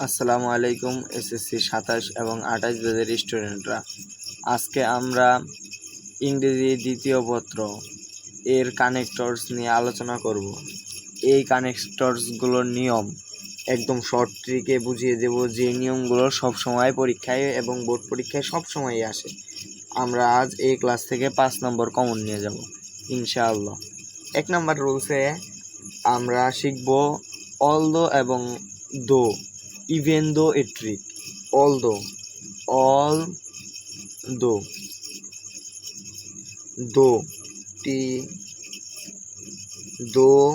আসসালামু আলাইকুম এসএসসি 27 এবং 28 ব্যাচের স্টুডেন্টরা। আজকে আমরা ইংরেজি দ্বিতীয় পত্র এর কানেক্টরস নিয়ে আলোচনা করব। এই কানেক্টরসগুলোর নিয়ম একদম শর্ট ট্রিকে বুঝিয়ে দেব, যে নিয়মগুলো সবসময় পরীক্ষায় এবং বোর্ড পরীক্ষায় সবসময়ই আসে। আমরা আজ এই ক্লাস থেকে 5 নম্বর কমন নিয়ে যাব ইনশাআল্লাহ। 1 নম্বর রুলসে আমরা শিখব অলদো এবং দো, even though a trick, although, although, though, though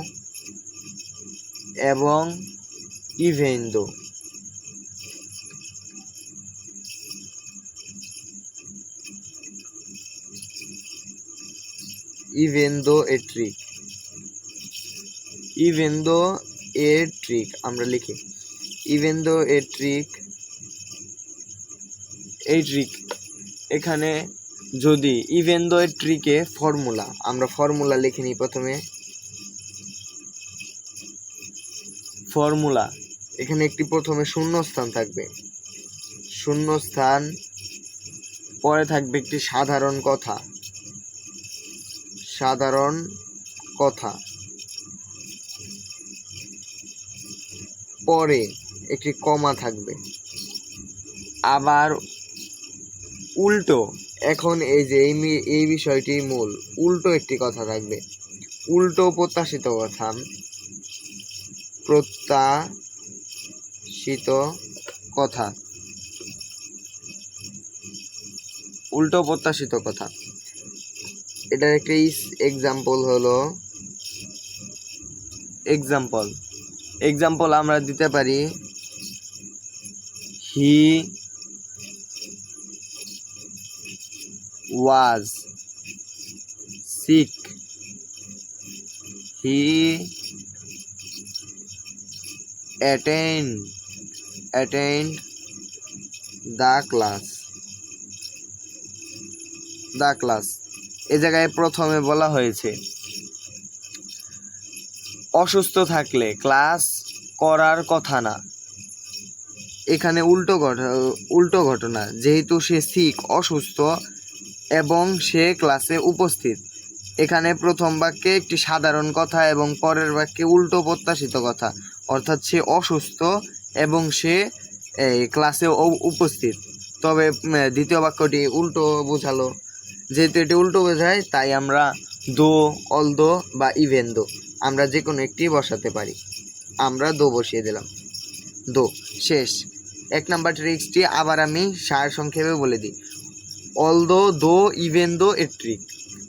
এবং even though। even though a trick, even though a trick আমরা লিখি even though a trick, এই ট্রিক এখানে যদি even though a trick A formula, আমরা ফর্মুলা লিখে নিই। প্রথমে ফর্মুলা, এখানে একটি প্রথমে শূন্যস্থান থাকবে, শূন্যস্থান, পরে থাকবে একটি সাধারণ কথা, সাধারণ কথা, পরে একটি কমা থাকবে, আবার উল্টো। এখন এই যে এই বিষয়টি মূল, উল্টো একটি কথা থাকবে, উল্টো প্রত্যাশিত কথা, প্রত্যাশিত কথা, উল্টো প্রত্যাশিত কথা। এটার একটা এক্সাম্পল হলো, এক্সাম্পল আমরা দিতে পারি হি was sick, he attend the class, এই জায়গায় প্রথমে বলা হয়েছে অসুস্থ থাকলে ক্লাস করার কথা না। এখানে উল্টো ঘটনা, যেহেতু সে সিক, অসুস্থ, এবং সে ক্লাসে উপস্থিত। এখানে প্রথম বাক্যে একটি সাধারণ কথা এবং পরের বাক্যে উল্টো প্রত্যাশিত কথা, অর্থাৎ সে অসুস্থ এবং সে ক্লাসে উপস্থিত। তবে দ্বিতীয় বাক্যটি উল্টো বোঝালো, যেহেতু এটি উল্টো বোঝায় তাই আমরা দো, অলদো বা ইভেন দো, আমরা যে কোনো একটি বসাতে পারি। আমরা দো বসিয়ে দিলাম, দো। শেষ। 1 নাম্বার ট্রিক্সটি আবার আমি সার সংক্ষেপে বলে দিই। অলদো, দো, ইভেন দো এর ট্রিক।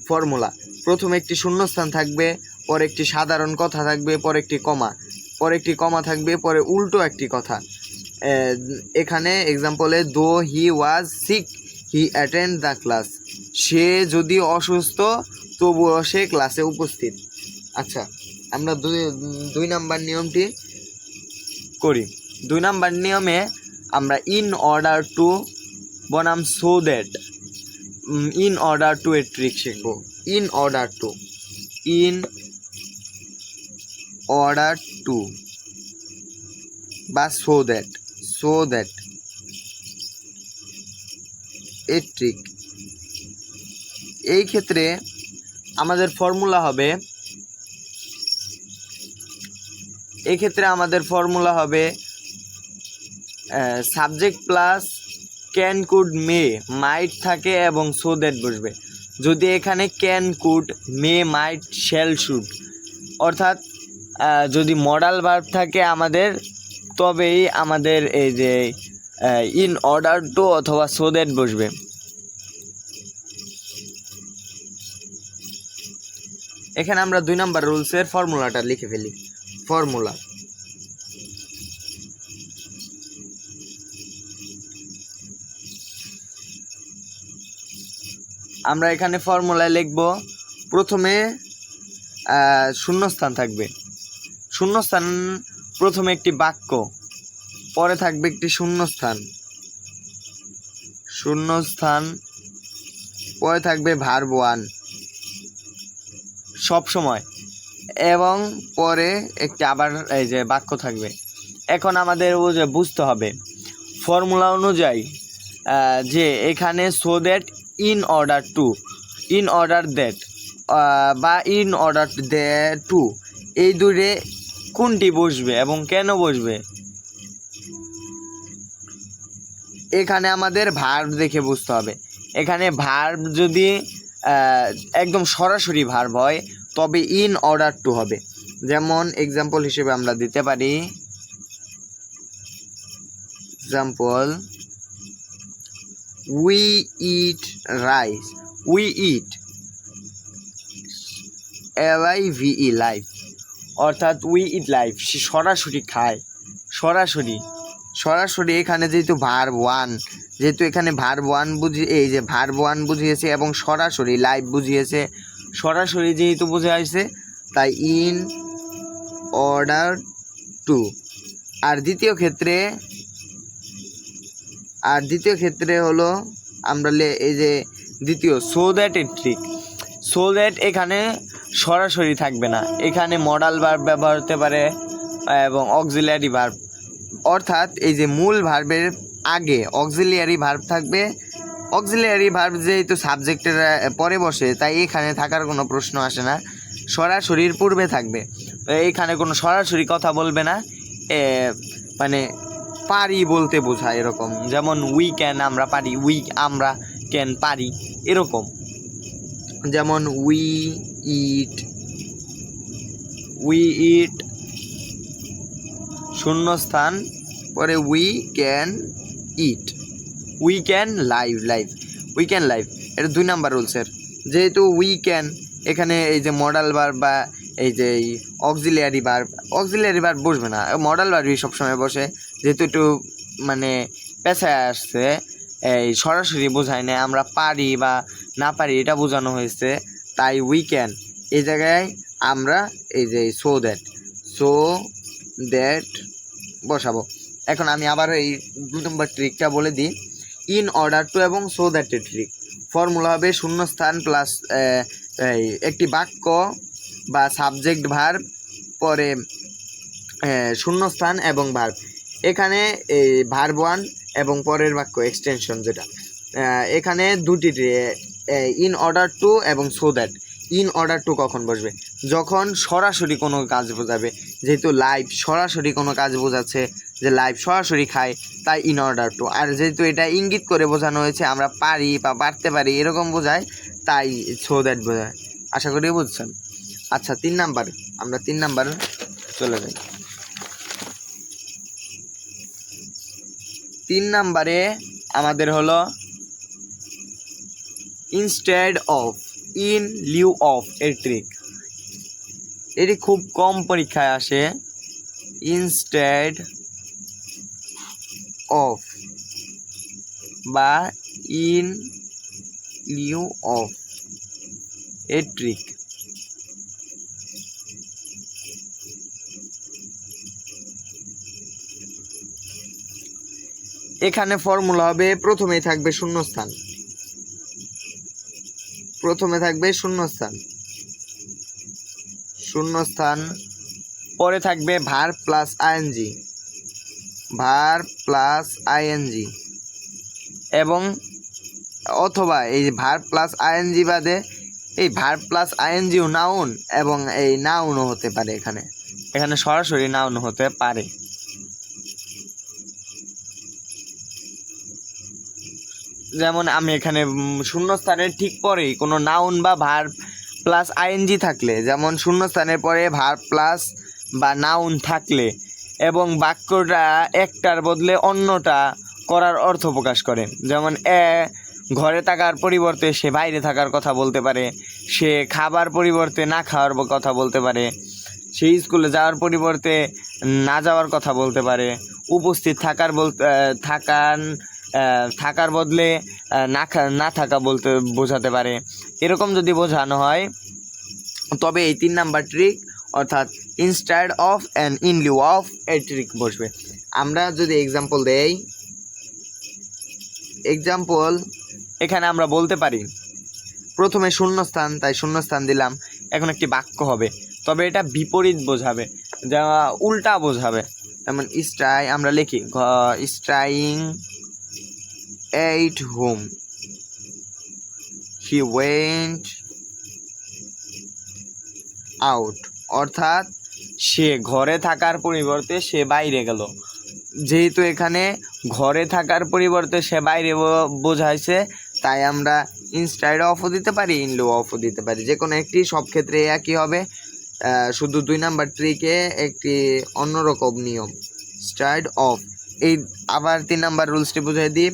ফর্মুলা, প্রথমে একটি শূন্যস্থান থাকবে, পরে একটি সাধারণ কথা থাকবে, পরে একটি কমা থাকবে, পরে উল্টো একটি কথা। এখানে এক্সাম্পলে though he was sick, he attend the class, সে যদি অসুস্থ তবুও সে ক্লাসে উপস্থিত। আচ্ছা, আমরা দুই নাম্বার নিয়মটি করি। 2 নাম্বার নিয়মে আমরা ইন অর্ডার টু বনাম so that, in order to এর ট্রিক শিখব। ইন অর্ডার টু বা সো দ্যাট এর ট্রিক। এই ক্ষেত্রে আমাদের ফর্মুলা হবে, subject plus can, could, may, might থাকে এবং সো দ্যাট বসবে। যদি এখানে can, could, may, might, shall, should, অর্থাৎ যদি মডাল ভার্ব থাকে আমাদের, তবেই আমাদের এই যে ইন অর্ডার টু অথবা সো দ্যাট বসবে। এখানে আমরা 2 নাম্বার রুলসের ফর্মুলাটা লিখে ফেলি। ফর্মুলা, আমরা এখানে ফর্মুলায় লিখব, প্রথমে শূন্যস্থান থাকবে, শূন্যস্থান, প্রথমে একটি বাক্য, পরে থাকবে একটি শূন্যস্থান, পরে থাকবে ভার্ব ওয়ান সব সময়, এবং পরে একটি আবার এই যে বাক্য থাকবে। এখন আমাদের বুঝতে হবে ফর্মুলা অনুযায়ী যে এখানে so that, in order that বা ইন অর্ডার টু, এই দুইয়ে কোনটি বসবে এবং কেন বসবে, এখানে আমাদের ভার্ব দেখে বুঝতে হবে। এখানে ভার্ব যদি একদম সরাসরি ভার্ব হয় তবে ইন অর্ডার টু হবে। যেমন এক্সাম্পল হিসেবে আমরা দিতে পারি, example, we eat rice, we eat LIVE life, অর্থাৎ উই ইট লাইফ, সে সরাসরি খায়, সরাসরি এখানে যেহেতু ভার্ব ওয়ান, যেহেতু এখানে ভার্ব ওয়ান এই যে ভার্ব ওয়ান বুঝিয়েছে এবং সরাসরি লাইভ বুঝিয়েছে, সরাসরি যেহেতু বুঝিয়েছে তাই ইন অর্ডার টু। আর দ্বিতীয় ক্ষেত্রে হলো আমরা এই যে দ্বিতীয় সো দ্যাট এর ট্রিক, সো দ্যাট এখানে সরাসরি থাকবে না, এখানে মডাল ভার্ব ব্যবহার হতে পারে এবং অক্সিলিয়ারি ভার্ব, অর্থাৎ এই যে মূল ভার্বের আগে অক্সিলিয়ারি ভার্ব থাকবে। অক্সিলিয়ারি ভার্ব যেহেতু সাবজেক্টের পরে বসে তাই এখানে থাকার কোনো প্রশ্ন আসে না, সরাসরির পূর্বে থাকবে। এখানে কোনো সরাসরি কথা বলবে না, মানে পারি বলতে বোঝায় এরকম। যেমন উই ক্যান, আমরা পারি, আমরা ক্যান পারি, এরকম। যেমন উই ইট শূন্যস্থান পরে we can it, we can live, এটা 2 নাম্বার রুলসের। যেহেতু উই ক্যান এখানে এই যে মডাল ভার্ব বা এই যে অক্সিলিয়ারি ভার্ব বসবে না, মডাল ভার্বই সবসময় বসে, যেহেতু একটু মানে পেছায় আসছে, এই সরাসরি বোঝায় না, আমরা পারি বা না পারি এটা বোঝানো হয়েছে, তাই উই ক্যান এই জায়গায় আমরা এই যে সো দ্যাট বসাবো। এখন আমি আবার এই 2 নম্বর ট্রিকটা বলে দিই। ইন অর্ডার টু এবং সো দ্যাটের ট্রিক, ফর্মুলা হবে শূন্যস্থান প্লাস একটি বাক্য বা সাবজেক্ট ভার্ব, পরে শূন্যস্থান এবং ভার্ব। এখানে এই ভার্ব ওয়ান এবং পরের বাক্য এক্সটেনশন, যেটা এখানে দুটি ইন অর্ডার টু এবং so that. In order two কখন বসবে? যখন সরাসরি কোনো কাজ বোঝাবে, যেহেতু লাইভ সরাসরি কোনো কাজ বোঝাচ্ছে, যে লাইভ সরাসরি খায়, তাই ইন অর্ডার টু। আর যেহেতু এটা ইঙ্গিত করে বোঝানো হয়েছে আমরা পারি বা পারতে পারি এরকম বোঝায়, তাই সো দ্যাট বোঝায়। আশা করি বুঝছেন। আচ্ছা, 3 নাম্বার, আমরা 3 নাম্বার চলে যাই। 3 নাম্বারে আমাদের হলো instead of, in lieu of এর ট্রিক। এটি খুব কম পরীক্ষায় আসে। ইনস্টেড অফ বা ইন লিউ অফ এর ট্রিক। এখানে ফর্মুলা হবে, প্রথমেই থাকবে শূন্যস্থান, পরে থাকবে ভার্ব প্লাস আইএনজি, এবং অথবা এই ভার্ব প্লাস আইএনজি বাদে এই ভার্ব প্লাস আইএনজিও নাউন এবং এই নাউনও হতে পারে। এখানে সরাসরি নাউন হতে পারে। যেমন আমি এখানে শূন্যস্থানের ঠিক পরেই কোনো নাউন বা ভার্ব প্লাস আইএনজি থাকলে, যেমন শূন্যস্থানের পরে ভার্ব প্লাস বা নাউন থাকলে এবং বাক্যটা একটার বদলে অন্যটা করার অর্থ প্রকাশ করে। যেমন ঘরে থাকার পরিবর্তে সে বাইরে থাকার কথা বলতে পারে, সে খাবার পরিবর্তে না খাওয়ার কথা বলতে পারে, সে স্কুলে যাওয়ার পরিবর্তে না যাওয়ার কথা বলতে পারে, উপস্থিত থাকার বদলে না থাকা বলতে বোঝাতে পারে। এরকম যদি বোঝানো হয় তবে এই 3 নাম্বার ট্রিক, অর্থাৎ instead of and in lieu of এই ট্রিক বসবে। আমরা যদি এক্সাম্পল দেই, এখানে আমরা বলতে পারি প্রথমে শূন্যস্থান, তাই শূন্যস্থান দিলাম। এখন একটি বাক্য হবে, তবে এটা বিপরীত বোঝাবে, যা উল্টা বোঝাবে। যেমন স্ট্রাই আমরা লিখি স্ট্রাইং at home, he went out, অর্থাৎ সে ঘরে থাকার পরিবর্তে সে বাইরে গেল। যেহেতু এখানে ঘরে থাকার পরিবর্তে সে বাইরে বোঝাইছে, তাই আমরা ইনস্টাইড অফও দিতে পারি, ইনলো অফও দিতে পারি, যে কোনো একটি, সব ক্ষেত্রে একই হবে। শুধু 2 নাম্বার ট্রিকে একটি অন্যরকম নিয়ম, স্টাইড অফ। এই আবার 3 নাম্বার রুলসটি বুঝাই দিই।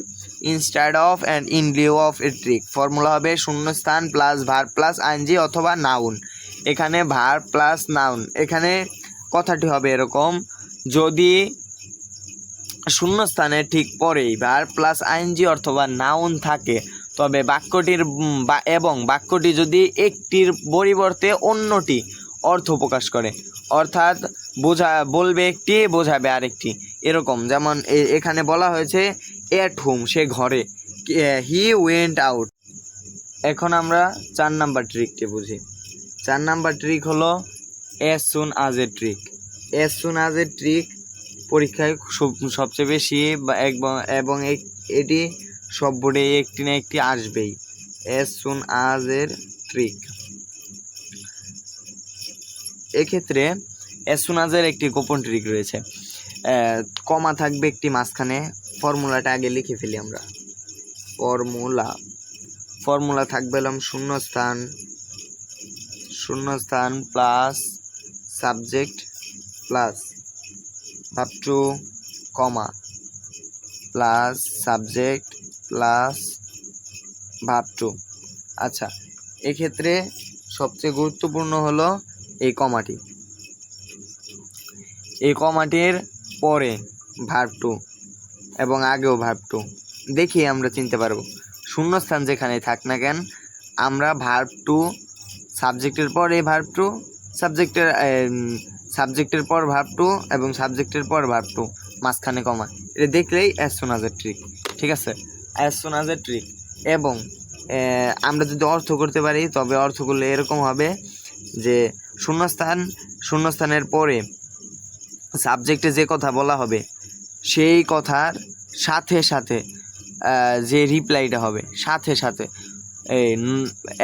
Instead of and in lieu of a trick, formula হবে শূন্যস্থান প্লাস ভার্ব প্লাস আইএনজি অথবা নাউন। এখানে ভার্ব প্লাস নাউন, এখানে কথাটি হবে এরকম, যদি শূন্যস্থানের ঠিক পরেই ভার্ব প্লাস আইএনজি অথবা নাউন থাকে, তবে বাক্যটির এবং বাক্যটি যদি একটির পরিবর্তে অন্যটি অর্থ প্রকাশ করে, অর্থাৎ বলবে একটি বোঝাবে আরেকটি, এরকম। যেমন এখানে বলা হয়েছে এট হোম, সে ঘরে, হি ওয়েন্ট আউট। এখন আমরা 4 নাম্বার ট্রিকটি বুঝি। 4 নাম্বার ট্রিক হলো অ্যাজ সুন আজ এ ট্রিক। অ্যাজ সুন আজ এ ট্রিক পরীক্ষায় সবচেয়ে বেশি এবং এটি সব বোর্ডে একটি না একটি আসবেই। অ্যাজ সুন আজ এর ট্রিক, এক্ষেত্রে অ্যাজ সুন আজ এর একটি গোপন ট্রিক রয়েছে। কমা থাকবে একটি মাঝখানে, ফর্মুলাটা আগে লিখে ফেলি আমরা। ফর্মুলা থাকবে শূন্যস্থান plus subject plus verb two comma plus subject plus verb two. আচ্ছা, এক্ষেত্রে সবচেয়ে গুরুত্বপূর্ণ হলো এই কমাটি। এই কমাটির পরে ভার্ব টু এবং আগেও ভার্ব টু, দেখি আমরা চিনতে পারবো। শূন্যস্থান যেখানে থাক না কেন, আমরা ভার্ব টু, সাবজেক্টের পর এই ভার্ব টু, সাবজেক্টের পর ভার্ব টু এবং সাবজেক্টের পর ভার্ব টু, মাঝখানে কমা, এটা দেখলেই অ্যাজ সুন আজ এর ট্রিক। ঠিক আছে, অ্যাজ সুন আজ এর ট্রিক। এবং আমরা যদি অর্থ করতে পারি, তবে অর্থ করলে এরকম হবে যে শূন্যস্থানের পরে সাবজেক্টে যে কথা বলা হবে, সেই কথার সাথে সাথে যে রিপ্লাইটা হবে, সাথে সাথে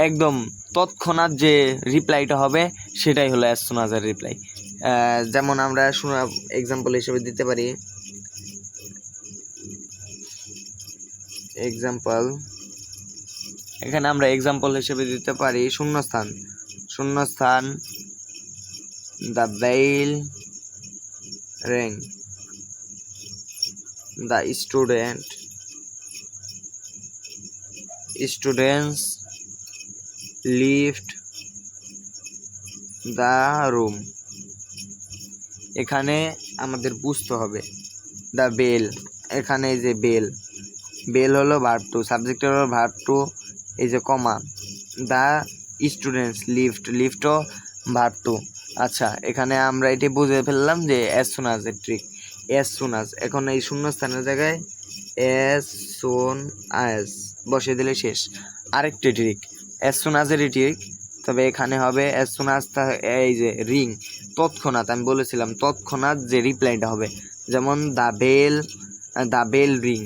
একদম তৎক্ষণাৎ যে রিপ্লাইটা হবে, সেটাই হলো অ্যাজ সুন আজ এর রিপ্লাই। যেমন আমরা এক্সাম্পল হিসেবে দিতে পারি, এখানে আমরা এক্সাম্পল হিসেবে দিতে পারি শূন্যস্থান the bell ring, the students lift the room. এখানে আমাদের বুঝতে হবে দ্য বেল, এখানে এই যে বেল হলো ভার্ব টু, সাবজেক্ট হলো ভার্ব টু, এই যে কমা, দ্য স্টুডেন্টস লিফটও ভার্ব টু। আচ্ছা, এখানে আমরা এটি বুঝে ফেললাম যে অ্যাজ সুন আজ এর ট্রিক, অ্যাজ সুন আজ। এখন এই শূন্যস্থানের জায়গায় অ্যাজ সুন আজ বসিয়ে দিলে শেষ। আরেকটি ট্রিক, অ্যাজ সুন আজ এরই ট্রিক, তবে এখানে হবে অ্যাজ সুন আজ, এই যে রিং, তৎক্ষণাৎ, আমি বলেছিলাম তৎক্ষণাৎ যে রিপ্লাইটা হবে। যেমন দ্য বেল রিং,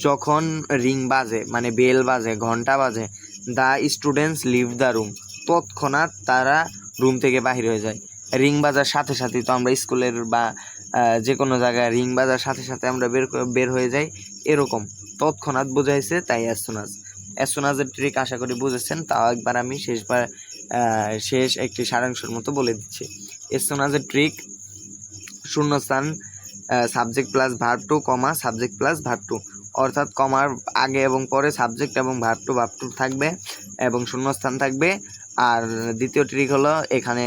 যখন রিং বাজে মানে বেল বাজে, ঘন্টা বাজে, the students leave the room, তৎক্ষণাৎ তারা রুম থেকে বাহির হয়ে যায়। রিং বাজার সাথে সাথেই তো আমরা স্কুলের বা যে কোনো জায়গায় রিং বাজার সাথে সাথে আমরা বের হয়ে যাই, এরকম তৎক্ষণাৎ বোঝাইছে, তাই অ্যাজ সুন আজ এর ট্রিক আশা করি বুঝেছেন। তাও একবার আমি শেষ একটি সারাংশের মতো বলে দিচ্ছি। অ্যাজ সুন আজ এর ট্রিক, শূন্যস্থান subject plus verb two comma subject plus verb two, অর্থাৎ কমার আগে এবং পরে সাবজেক্ট এবং ভার্ব টু থাকবে এবং শূন্যস্থান থাকবে। আর দ্বিতীয় ট্রিক হলো, এখানে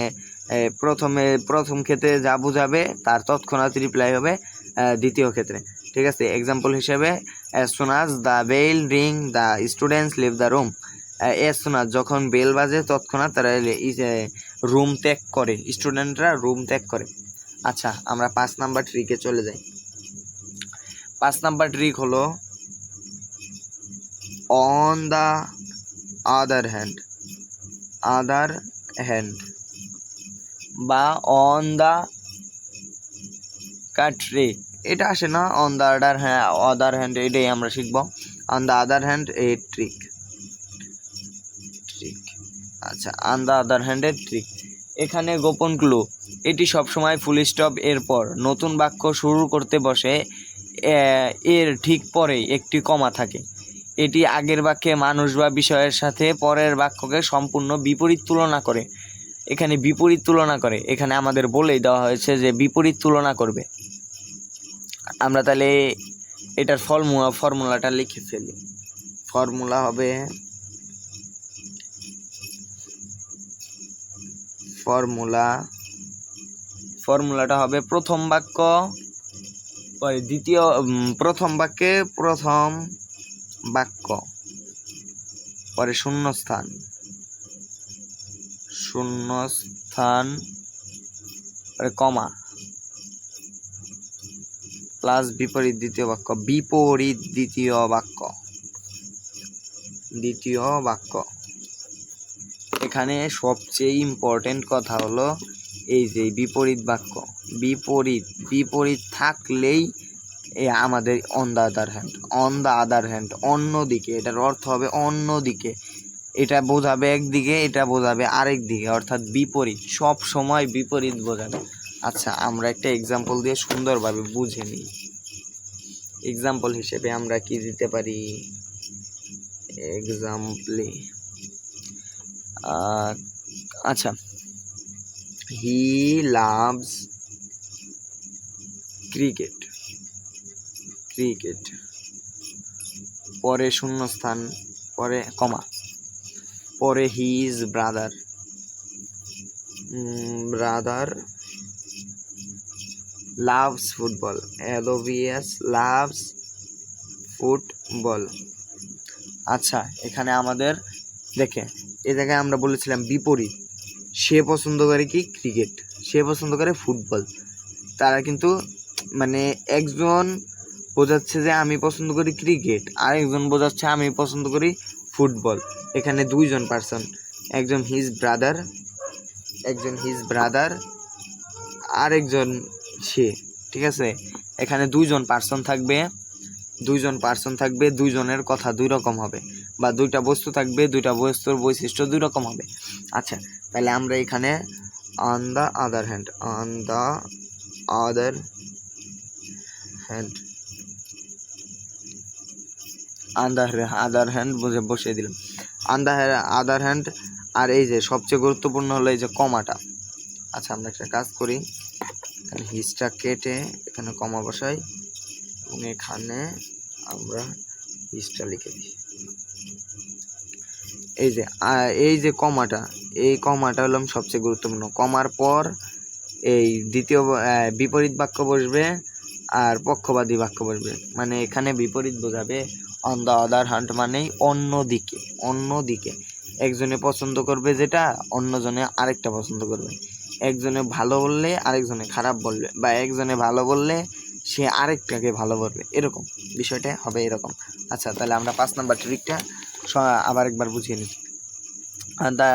প্রথম ক্ষেত্রে যা বোঝাবে তার তৎক্ষণাৎ রিপ্লাই হবে দ্বিতীয় ক্ষেত্রে। ঠিক আছে, এক্সাম্পল হিসেবে as soon as the bell ring the students leave the room. As soon as, যখন বেল বাজে তৎক্ষণাৎ তারা রুম ত্যাগ করে, স্টুডেন্টরা রুম ত্যাগ করে। আচ্ছা, আমরা 5 নাম্বার ট্রিকে চলে যাই। 5 নাম্বার ট্রিক হলো অন দ্য আদার হ্যান্ড বা অন দ্য কাট রে, এটা আসে না। অন দ্য আদার হ্যান্ড, এটাই আমরা শিখবো। On the other hand A trick. আচ্ছা, অন দ্য আদার হ্যান্ডের ট্রিক। এখানে গোপন ক্লু, এটি সবসময় ফুল স্টপ এরপর নতুন বাক্য শুরু করতে বসে, এর ঠিক পরেই একটি কমা থাকে। এটি আগের বাক্যে মানুষ বা বিষয়ের সাথে পরের বাক্যকে সম্পূর্ণ বিপরীত তুলনা করে। এখানে বিপরীত তুলনা করে, এখানে আমাদের বলেই দেওয়া হয়েছে যে বিপরীত তুলনা করবে। আমরা তাহলে এটার ফর্মুলাটা লিখে ফেলি। ফর্মুলাটা হবে প্রথম বাক্য পরে দ্বিতীয়, প্রথম বাক্যে প্রথম বাক্য পরে শূন্যস্থান পরে কমা প্লাস বিপরীত দ্বিতীয় বাক্য। এখানে সবচেয়ে ইম্পর্টেন্ট কথা হলো এই যে বিপরীত বাক্য। বিপরীত থাকলেই আমাদের অন দ্য আদার হ্যান্ড অন্যদিকে, এটার অর্থ হবে অন্যদিকে। এটা বোঝাবে একদিকে, এটা বোঝাবে আরেক দিকে, অর্থাৎ বিপরীত, সব সময় বিপরীত বোঝাবে। আচ্ছা, আমরা একটা এক্সাম্পল দিয়ে সুন্দরভাবে বুঝে নিই। এক্সাম্পল হিসেবে আমরা কি দিতে পারি? আচ্ছা, হি লাভস ক্রিকেট পরে শূন্যস্থান পরে কমা পরে his brother loves football, loves football. আচ্ছা, এখানে আমাদের দেখে এই জায়গায় আমরা বলেছিলাম বিপরীত। সে পছন্দ করে কি? ক্রিকেট। সে পছন্দ করে ফুটবল। তারা কিন্তু মানে একজন বোঝাচ্ছে যে আমি পছন্দ করি ক্রিকেট, আর একজন বোঝাচ্ছে আমি পছন্দ করি ফুটবল। এখানে দুইজন পার্সন, একজন হিজ ব্রাদার আর একজন সে। ঠিক আছে, এখানে দুইজন পার্সন থাকবে, দুইজনের কথা দুই রকম হবে, বা দুইটা বস্তু থাকবে, দুইটা বস্তুর বৈশিষ্ট্য দুই রকম হবে। আচ্ছা, তাহলে আমরা এখানে অন দ্য আদার হ্যান্ড বসিয়ে দিলাম। On the other hand. আর এই যে সবচেয়ে গুরুত্বপূর্ণ হলো এই যে কমাটা। আচ্ছা, আমরা একটা কাজ করি, এখানে হিজটা কেটে এখানে কমা বসাই এবং এখানে আমরা হিজটা লিখে দিই। এই যে কমাটা হলো সবচেয়ে গুরুত্বপূর্ণ। কমার পর এই দ্বিতীয় বিপরীত বাক্য বসবে আর পক্ষবাদী বাক্য বসবে। মানে এখানে বিপরীত বোঝাবে অন দ্য আদার হ্যান্ড, মানেই অন্যদিকে। একজনে পছন্দ করবে যেটা, অন্যজনে আরেকটা পছন্দ করবে। একজনে ভালো বললে আরেকজনে খারাপ বলবে, বা একজনে ভালো বললে সে আরেকটাকে ভালো বলবে, এরকম বিষয়টা হবে এরকম। আচ্ছা, তাহলে আমরা 5 নাম্বার ট্রিকটা আবার একবার বুঝিয়ে নিই। দ্য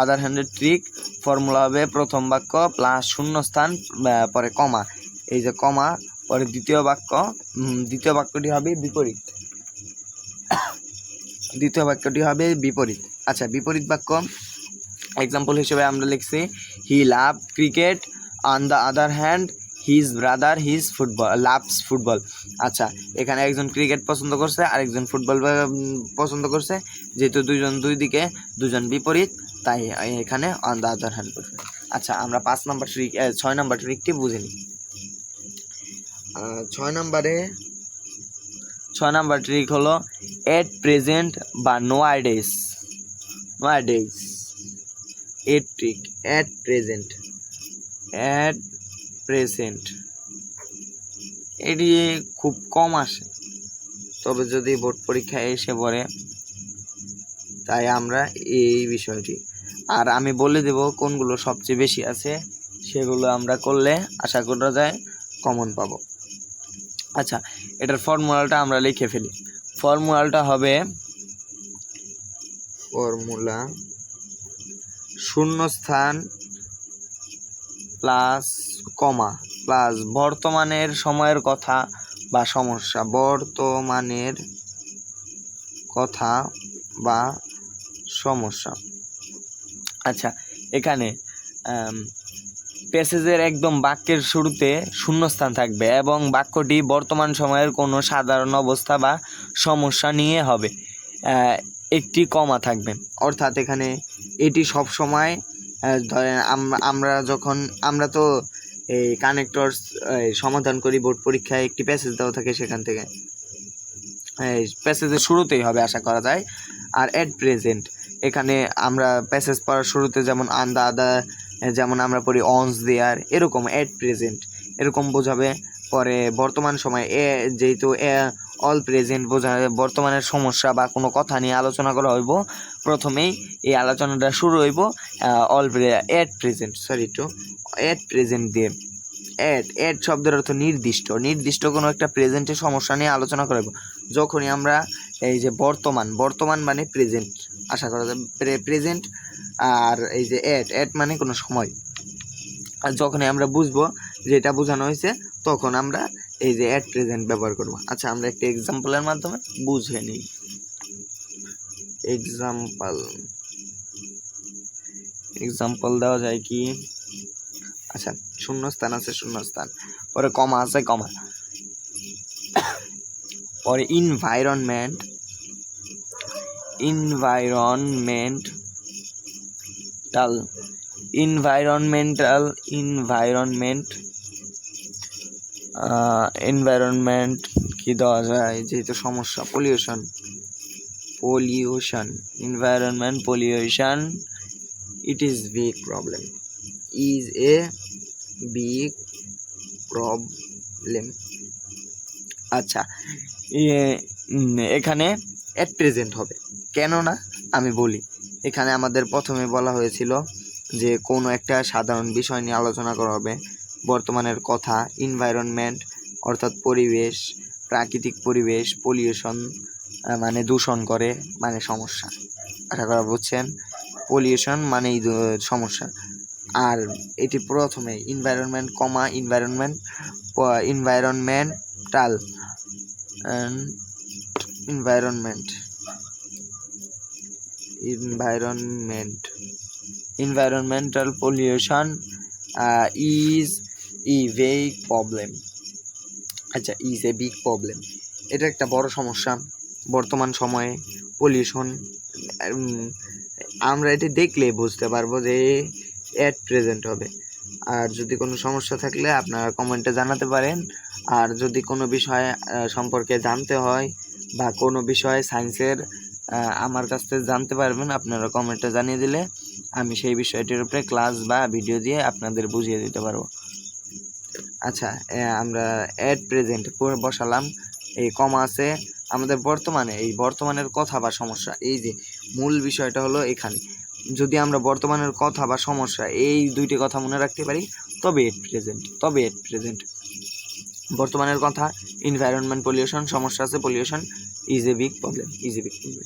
আদার হ্যান্ডের ট্রিক ফর্মুলা হবে প্রথম বাক্য প্লাস শূন্যস্থান পরে কমা। এই যে কমা পরে দ্বিতীয় বাক্যটি হবে বিপরীত। আচ্ছা, বিপরীত বাক্য এক্সাম্পল হিসেবে আমরা লিখছি he love cricket, on the other hand his brother loves football. আচ্ছা, এখানে একজন ক্রিকেট পছন্দ করছে আর একজন ফুটবল পছন্দ করছে, যেহেতু দুজন বিপরীত, তাই এখানে অন দ্য আদার হ্যান্ড করবে। আচ্ছা, আমরা 6 নাম্বার ট্রিকটি বুঝে নিই। 6 নাম্বার ট্রিক হলো এট প্রেজেন্ট বা নো আইডেজ। এট প্রেজেন্ট এটি খুব কম আসে, তবে যদি বোর্ড পরীক্ষায় এসে পড়ে, তাই আমরা এই বিষয়টি, আর আমি বলে দেব কোনগুলো সবচেয়ে বেশি আছে, সেগুলো আমরা করলে আশা করা যায় কমন পাবো। আচ্ছা, এটার ফর্মুলাটা আমরা লিখে ফেলি। ফর্মুলাটা হবে শূন্যস্থান প্লাস কমা প্লাস বর্তমানের সময়ের কথা বা সমস্যা, বর্তমানের কথা বা সমস্যা। আচ্ছা, এখানে প্যাসেজের একদম বাক্যের শুরুতে শূন্যস্থান থাকবে এবং বাক্যটি বর্তমান সময়ের কোনো সাধারণ অবস্থা বা সমস্যা নিয়ে হবে। একটি কমা থাকবে, অর্থাৎ এখানে এটি সব সময় ধরেন আমরা তো এই কানেক্টরস সমাধান করি বোর্ড পরীক্ষায়, একটি প্যাসেজ দেওয়া থাকে, সেখান থেকে প্যাসেজের শুরুতেই হবে আশা করা যায়। আর অ্যাট প্রেজেন্ট, এখানে আমরা প্যাসেজ পড়ার শুরুতে যেমন আদা যেমন আমরা পড়ি অনস দেয়ার, এরকম অ্যাট প্রেজেন্ট এরকম বোঝাবে। পরে বর্তমান সময় যেহেতু অল প্রেজেন্ট বোঝাবে বর্তমানের সমস্যা বা কোনো কথা নিয়ে আলোচনা করা হইব, প্রথমেই এই আলোচনাটা শুরু হইব অ্যাট প্রেজেন্ট দিয়ে। অ্যাট শব্দের অর্থ নির্দিষ্ট কোনো একটা প্রেজেন্টের সমস্যা নিয়ে আলোচনা করব। যখনই আমরা এই যে বর্তমান মানে প্রেজেন্ট আশা করা যায়, প্রেজেন্ট, আর এই যে অ্যাট মানে কোনো সময়, আর যখনই আমরা বুঝবো যে এটা বোঝানো হয়েছে তখন আমরা এই যে অ্যাট প্রেজেন্ট ব্যবহার করব। আচ্ছা, আমরা একটা এক্সাম্পলের মাধ্যমে বুঝে নিই। এক্সাম্পল দেওয়া যায় কি? আচ্ছা, শূন্যস্থান আছে, শূন্যস্থান, পরে কমা আছে, কমা, পরে ইনভায়রনমেন্ট কি দেওয়া যায়, যেহেতু সমস্যা, pollution, environment pollution, it is a big problem, আচ্ছা, এখানে অ্যাট প্রেজেন্ট হবে, কেননা আমি বলি, এখানে আমাদের প্রথমে বলা হয়েছিল যে কোনো একটা সাধারণ বিষয় নিয়ে আলোচনা করা হবে। বর্তমানের কথা, এনভায়রনমেন্ট অর্থাৎ পরিবেশ, প্রাকৃতিক পরিবেশ, পলিউশন মানে দূষণ করে, মানে সমস্যা, আশা করা বুঝছেন। পলিউশন মানে সমস্যা, আর এটি প্রথমে environment, comma, environmental pollution is a big problem. আচ্ছা, is a big problem, এটা একটা বড় সমস্যা বর্তমান সময়ে। পলিউশন আমরা এটি দেখলে বুঝতে পারবো যে অ্যাট প্রেজেন্ট হবে। আর যদি কোনো সমস্যা থাকলে আপনারা কমেন্টে জানাতে পারেন। আর যদি কোনো বিষয় সম্পর্কে জানতে হয় বা কোনো বিষয়ে সায়েন্সের আমার কাছ থেকে জানতে পারবেন, আপনারা কমেন্টে জানিয়ে দিলে আমি সেই বিষয়টির উপরে ক্লাস বা ভিডিও দিয়ে আপনাদের বুঝিয়ে দিতে পারবো। আচ্ছা, আমরা অ্যাট প্রেজেন্ট বসালাম, এই কমা আছে, আমাদের বর্তমানের কথা বা সমস্যা, এই যে মূল বিষয়টা হলো এখানে। যদি আমরা বর্তমানের কথা বা সমস্যা এই দুইটি কথা মনে রাখতে পারি তবে অ্যাট প্রেজেন্ট। বর্তমানের কথা এনভায়রনমেন্ট, পলিউশন, সমস্যা আছে pollution, is a big problem,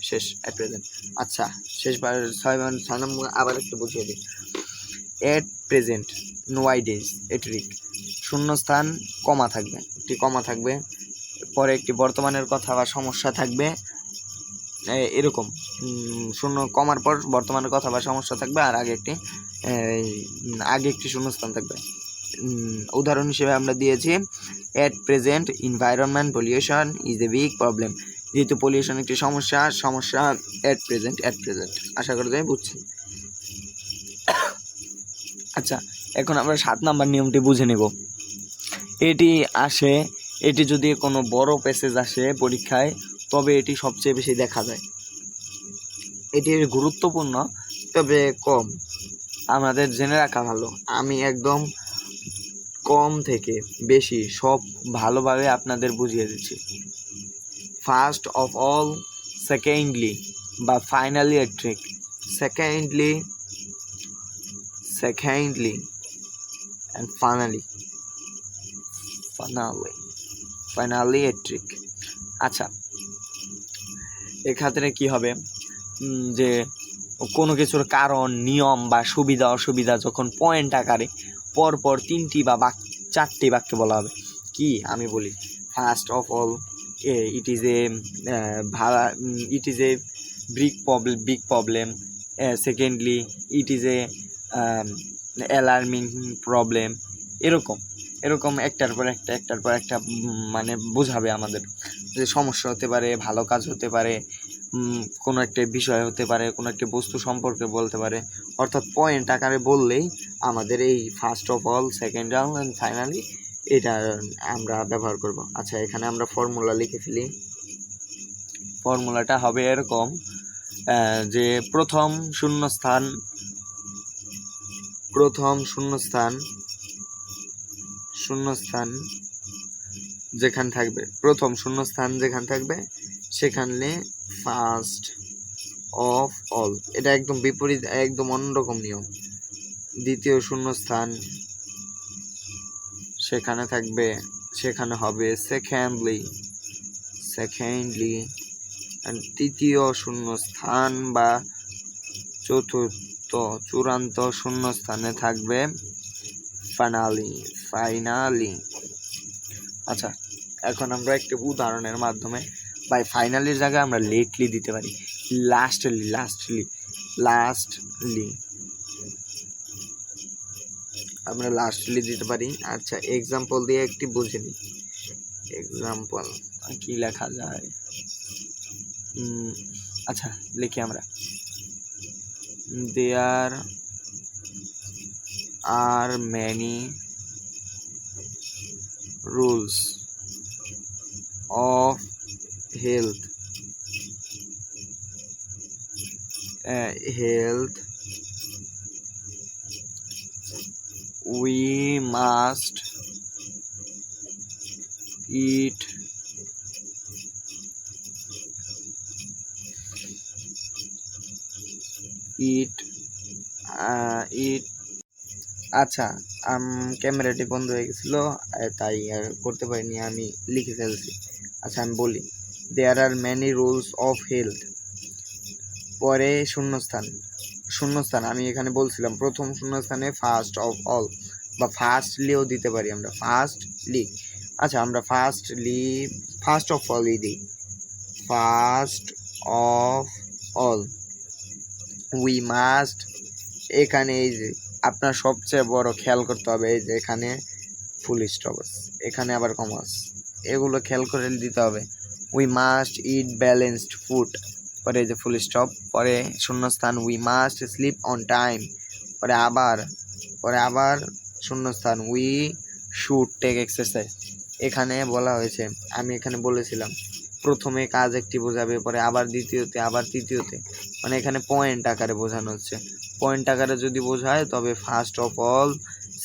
শেষ, অ্যাট প্রেজেন্ট। আচ্ছা, শেষবার 6 নম্বর আবার একটু বুঝিয়ে দিই। অ্যাট প্রেজেন্ট নোয়াইডেজ, এটরিক, শূন্যস্থান, কমা থাকবে, একটি কমা থাকবে, পরে একটি বর্তমানের কথা বা সমস্যা থাকবে, এরকম শূন্য কমার পর বর্তমানের কথা বা সমস্যা থাকবে, আর আগে একটি শূন্যস্থান থাকবে। উদাহরণ হিসেবে আমরা দিয়েছি at present environment pollution is a big problem, যেহেতু পলিউশন একটি সমস্যা অ্যাট প্রেজেন্ট। আশা করা যায় বুঝছি। আচ্ছা, এখন আমরা 7 নম্বর নিয়মটি বুঝে নেব। এটি যদি কোনো বড় প্যাসেজ আসে পরীক্ষায় তবে এটি সবচেয়ে বেশি দেখা যায়। এটি গুরুত্বপূর্ণ তবে কম, আমাদের জেনে রাখা ভালো। আমি একদম কম থেকে বেশি সব ভালোভাবে আপনাদের বুঝিয়ে দিচ্ছি। ফার্স্ট অফ অল, সেকেন্ডলি বা finally A trick, secondly and finally a trick. আচ্ছা, এক্ষেত্রে কি হবে যে কোনো কিছুর কারণ, নিয়ম বা সুবিধা অসুবিধা যখন পয়েন্ট আকারে পরপর 3টি বা 4টি বাক্যে বলা হবে। কি আমি বলি, first of all it is a big problem. Secondly, it is a alarming problem. এরকম একটার পর একটা মানে বোঝাবে আমাদের যে সমস্যা হতে পারে, ভালো কাজ হতে পারে, কোনো একটা বিষয় হতে পারে, কোনো একটা বস্তু সম্পর্কে বলতে পারে। অর্থাৎ পয়েন্ট আকারে বললেই আমাদের এই first of all, second all and finally এটা আমরা ব্যবহার করব। আচ্ছা, এখানে আমরা ফর্মুলা লিখে ফেলি। ফর্মুলাটা হবে এরকম যে প্রথম শূন্যস্থান যেখানে থাকবে সেখানে ফার্স্ট অফ অল, এটা একদম বিপরীত, একদম অন্যরকম নিয়ম। দ্বিতীয় শূন্যস্থান সেখানে হবে সেকেন্ডলি, তৃতীয় শূন্যস্থান বা চূড়ান্ত শূন্যস্থানে থাকবে ফাইনালি। আচ্ছা, এখন আমরা একটি উদাহরণের মাধ্যমে বাই ফাইনালির জায়গায় আমরা লেটলি দিতে পারি, লাস্টলি আমরা লাস্টলি দিতে পারি। আচ্ছা, এক্সাম্পল দিয়ে একটি বুঝে নিই। এক্সাম্পল কি লেখা যায়? আচ্ছা, লিখি আমরা, there are many rules of health we must eat আচ্ছা, ক্যামেরাটি বন্ধ হয়ে গেছিল, তাই আর করতে পারিনি, আমি লিখে ফেলছি। আচ্ছা, আমি বলি, there are many rules of health, পরে শূন্যস্থান আমি এখানে বলছিলাম প্রথম শূন্যস্থানে ফার্স্ট অফ অল বা ফার্স্টলিও দিতে পারি আমরা, ফার্স্টলি। আচ্ছা, আমরা ফার্স্ট অফ অলই দিই, first of all we must. এখানে এই যে আপনার সবচেয়ে বড় খেয়াল করতে হবে, এই যে এখানে ফুল স্টপ আছে, এখানে আবার কমা আছে, এগুলো খেয়াল করে দিতে হবে। We must eat balanced food, পরে এই যে ফুল স্টপ, পরে শূন্যস্থান we must sleep on time, পরে আবার শূন্যস্থান উই শুড টেক এক্সারসাইজ। এখানে বলা হয়েছে, আমি এখানে বলেছিলাম প্রথমে কাজ একটি বোঝাবে, পরে আবার দ্বিতীয়তে, আবার তৃতীয়তে, মানে এখানে পয়েন্ট আকারে বোঝানো হচ্ছে। পয়েন্ট আকারে যদি বোঝায় তবে first of all,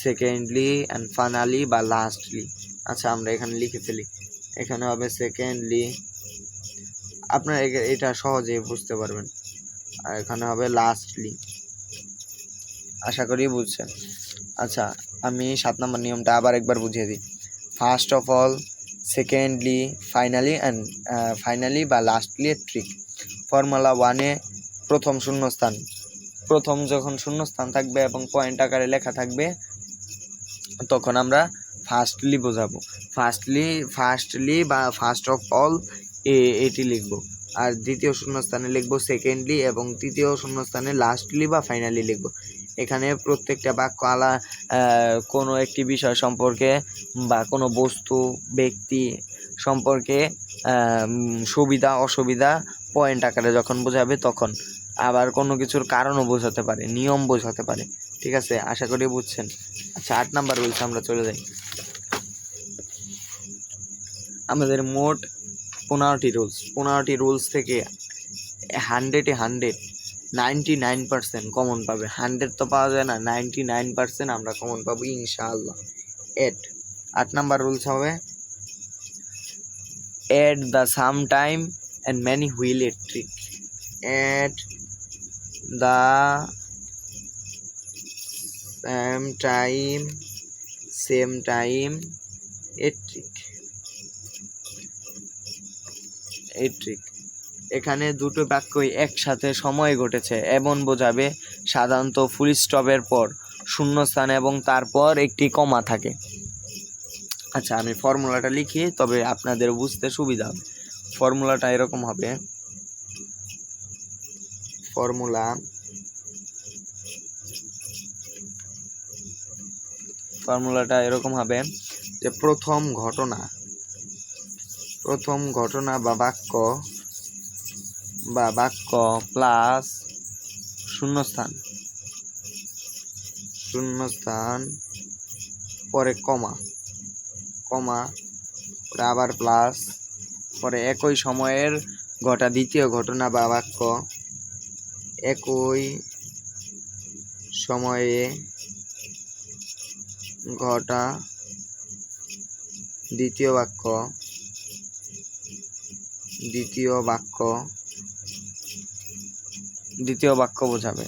secondly and finally বা লাস্টলি। আচ্ছা, আমরা এখানে লিখে ফেলি, এখানে হবে সেকেন্ডলি, আপনারা এটা সহজেই বুঝতে পারবেন, আর এখানে হবে লাস্টলি। আশা করি বুঝছেন। আচ্ছা, আমি 7 নম্বর নিয়মটা আবার একবার বুঝিয়ে দিই। First of all, secondly, finally বা লাস্টলি এর ট্রিক। ফর্মুলা 1-এ প্রথম যখন শূন্যস্থান থাকবে এবং পয়েন্ট আকারে লেখা থাকবে তখন আমরা ফার্স্টলি বোঝাবো, ফার্স্টলি বা ফার্স্ট অফ অল এটি লিখব। আর দ্বিতীয় শূন্যস্থানে লিখব সেকেন্ডলি এবং তৃতীয় শূন্যস্থানে লাস্টলি বা ফাইনালি লিখব। এখানে প্রত্যেকটা বাক্য কোনো একটি বিষয় সম্পর্কে বা কোনো বস্তু, ব্যক্তি সম্পর্কে সুবিধা অসুবিধা পয়েন্ট আকারে যখন বোঝাবে তখন, আবার কোনো কিছুর কারণও বোঝাতে পারে, নিয়ম বোঝাতে পারে। ঠিক আছে, আশা করি বুঝছেন। আচ্ছা, 8 নাম্বার রুলস আমরা চলে যাই। আমাদের মোট 15টি রুলস থেকে 99% কমন পাবে। 100 তো পাওয়া যায় না, 99% আমরা কমন পাবো ইনশাআল্লাহ। 8 নাম্বার রুলস হবে at the same time and many will a trick. At the same time a trick. এখানে দুটো বাক্যই একসাথে সময় ঘটেছে এমন বোঝাবে। সাধারণত ফুল স্টপের পর শূন্যস্থান এবং তারপর একটি কমা থাকে। আচ্ছা, আমি ফর্মুলাটা লিখি, তবে আপনাদের বুঝতে সুবিধা হবে। ফর্মুলাটা এরকম হবে, ফর্মুলাটা এরকম হবে যে প্রথম ঘটনা বা বাক্য প্লাস শূন্যস্থান পরে কমা পরে আবার প্লাস, পরে একই সময়ের ঘটা দ্বিতীয় ঘটনা বা বাক্য, একই সময়ে ঘটা দ্বিতীয় বাক্য বোঝাবে।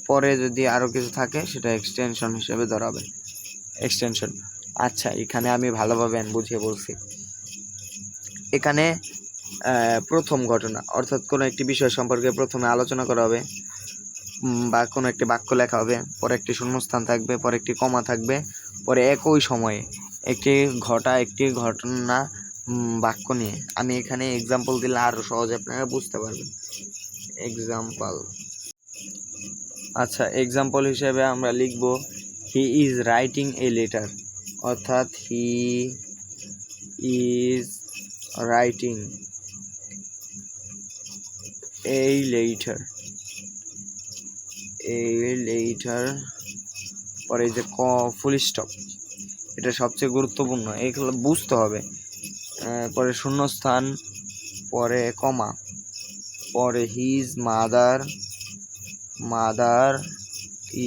পরে যদি আরো কিছু থাকে সেটা এক্সটেনশন হিসেবে ধরাবে, এক্সটেনশন। আচ্ছা, এখানে আমি ভালোভাবে বুঝিয়ে বলছি। এখানে প্রথম ঘটনা অর্থাৎ কোনো একটি বিষয় সম্পর্কে প্রথমে আলোচনা করা হবে, বা কোনো একটি বাক্য লেখা হবে, পরে একটি শূন্যস্থান থাকবে, পরে একটি কমা থাকবে, পরে একই সময়ে একটি ঘটনা বাক্য নিয়ে। আমি এখানে এক্সাম্পল দিলে আরো সহজে আপনারা বুঝতে পারবেন। এক্সাম্পল, আচ্ছা, এক্সাম্পল হিসেবে আমরা লিখব he is writing a letter, অর্থাৎ he is writing a letter, পরে যে ফুল স্টপ, এটা সবচেয়ে গুরুত্বপূর্ণ, এগুলো বুঝতে হবে। পরে শূন্যস্থান, পরে কমা, পরে হিজ মাদার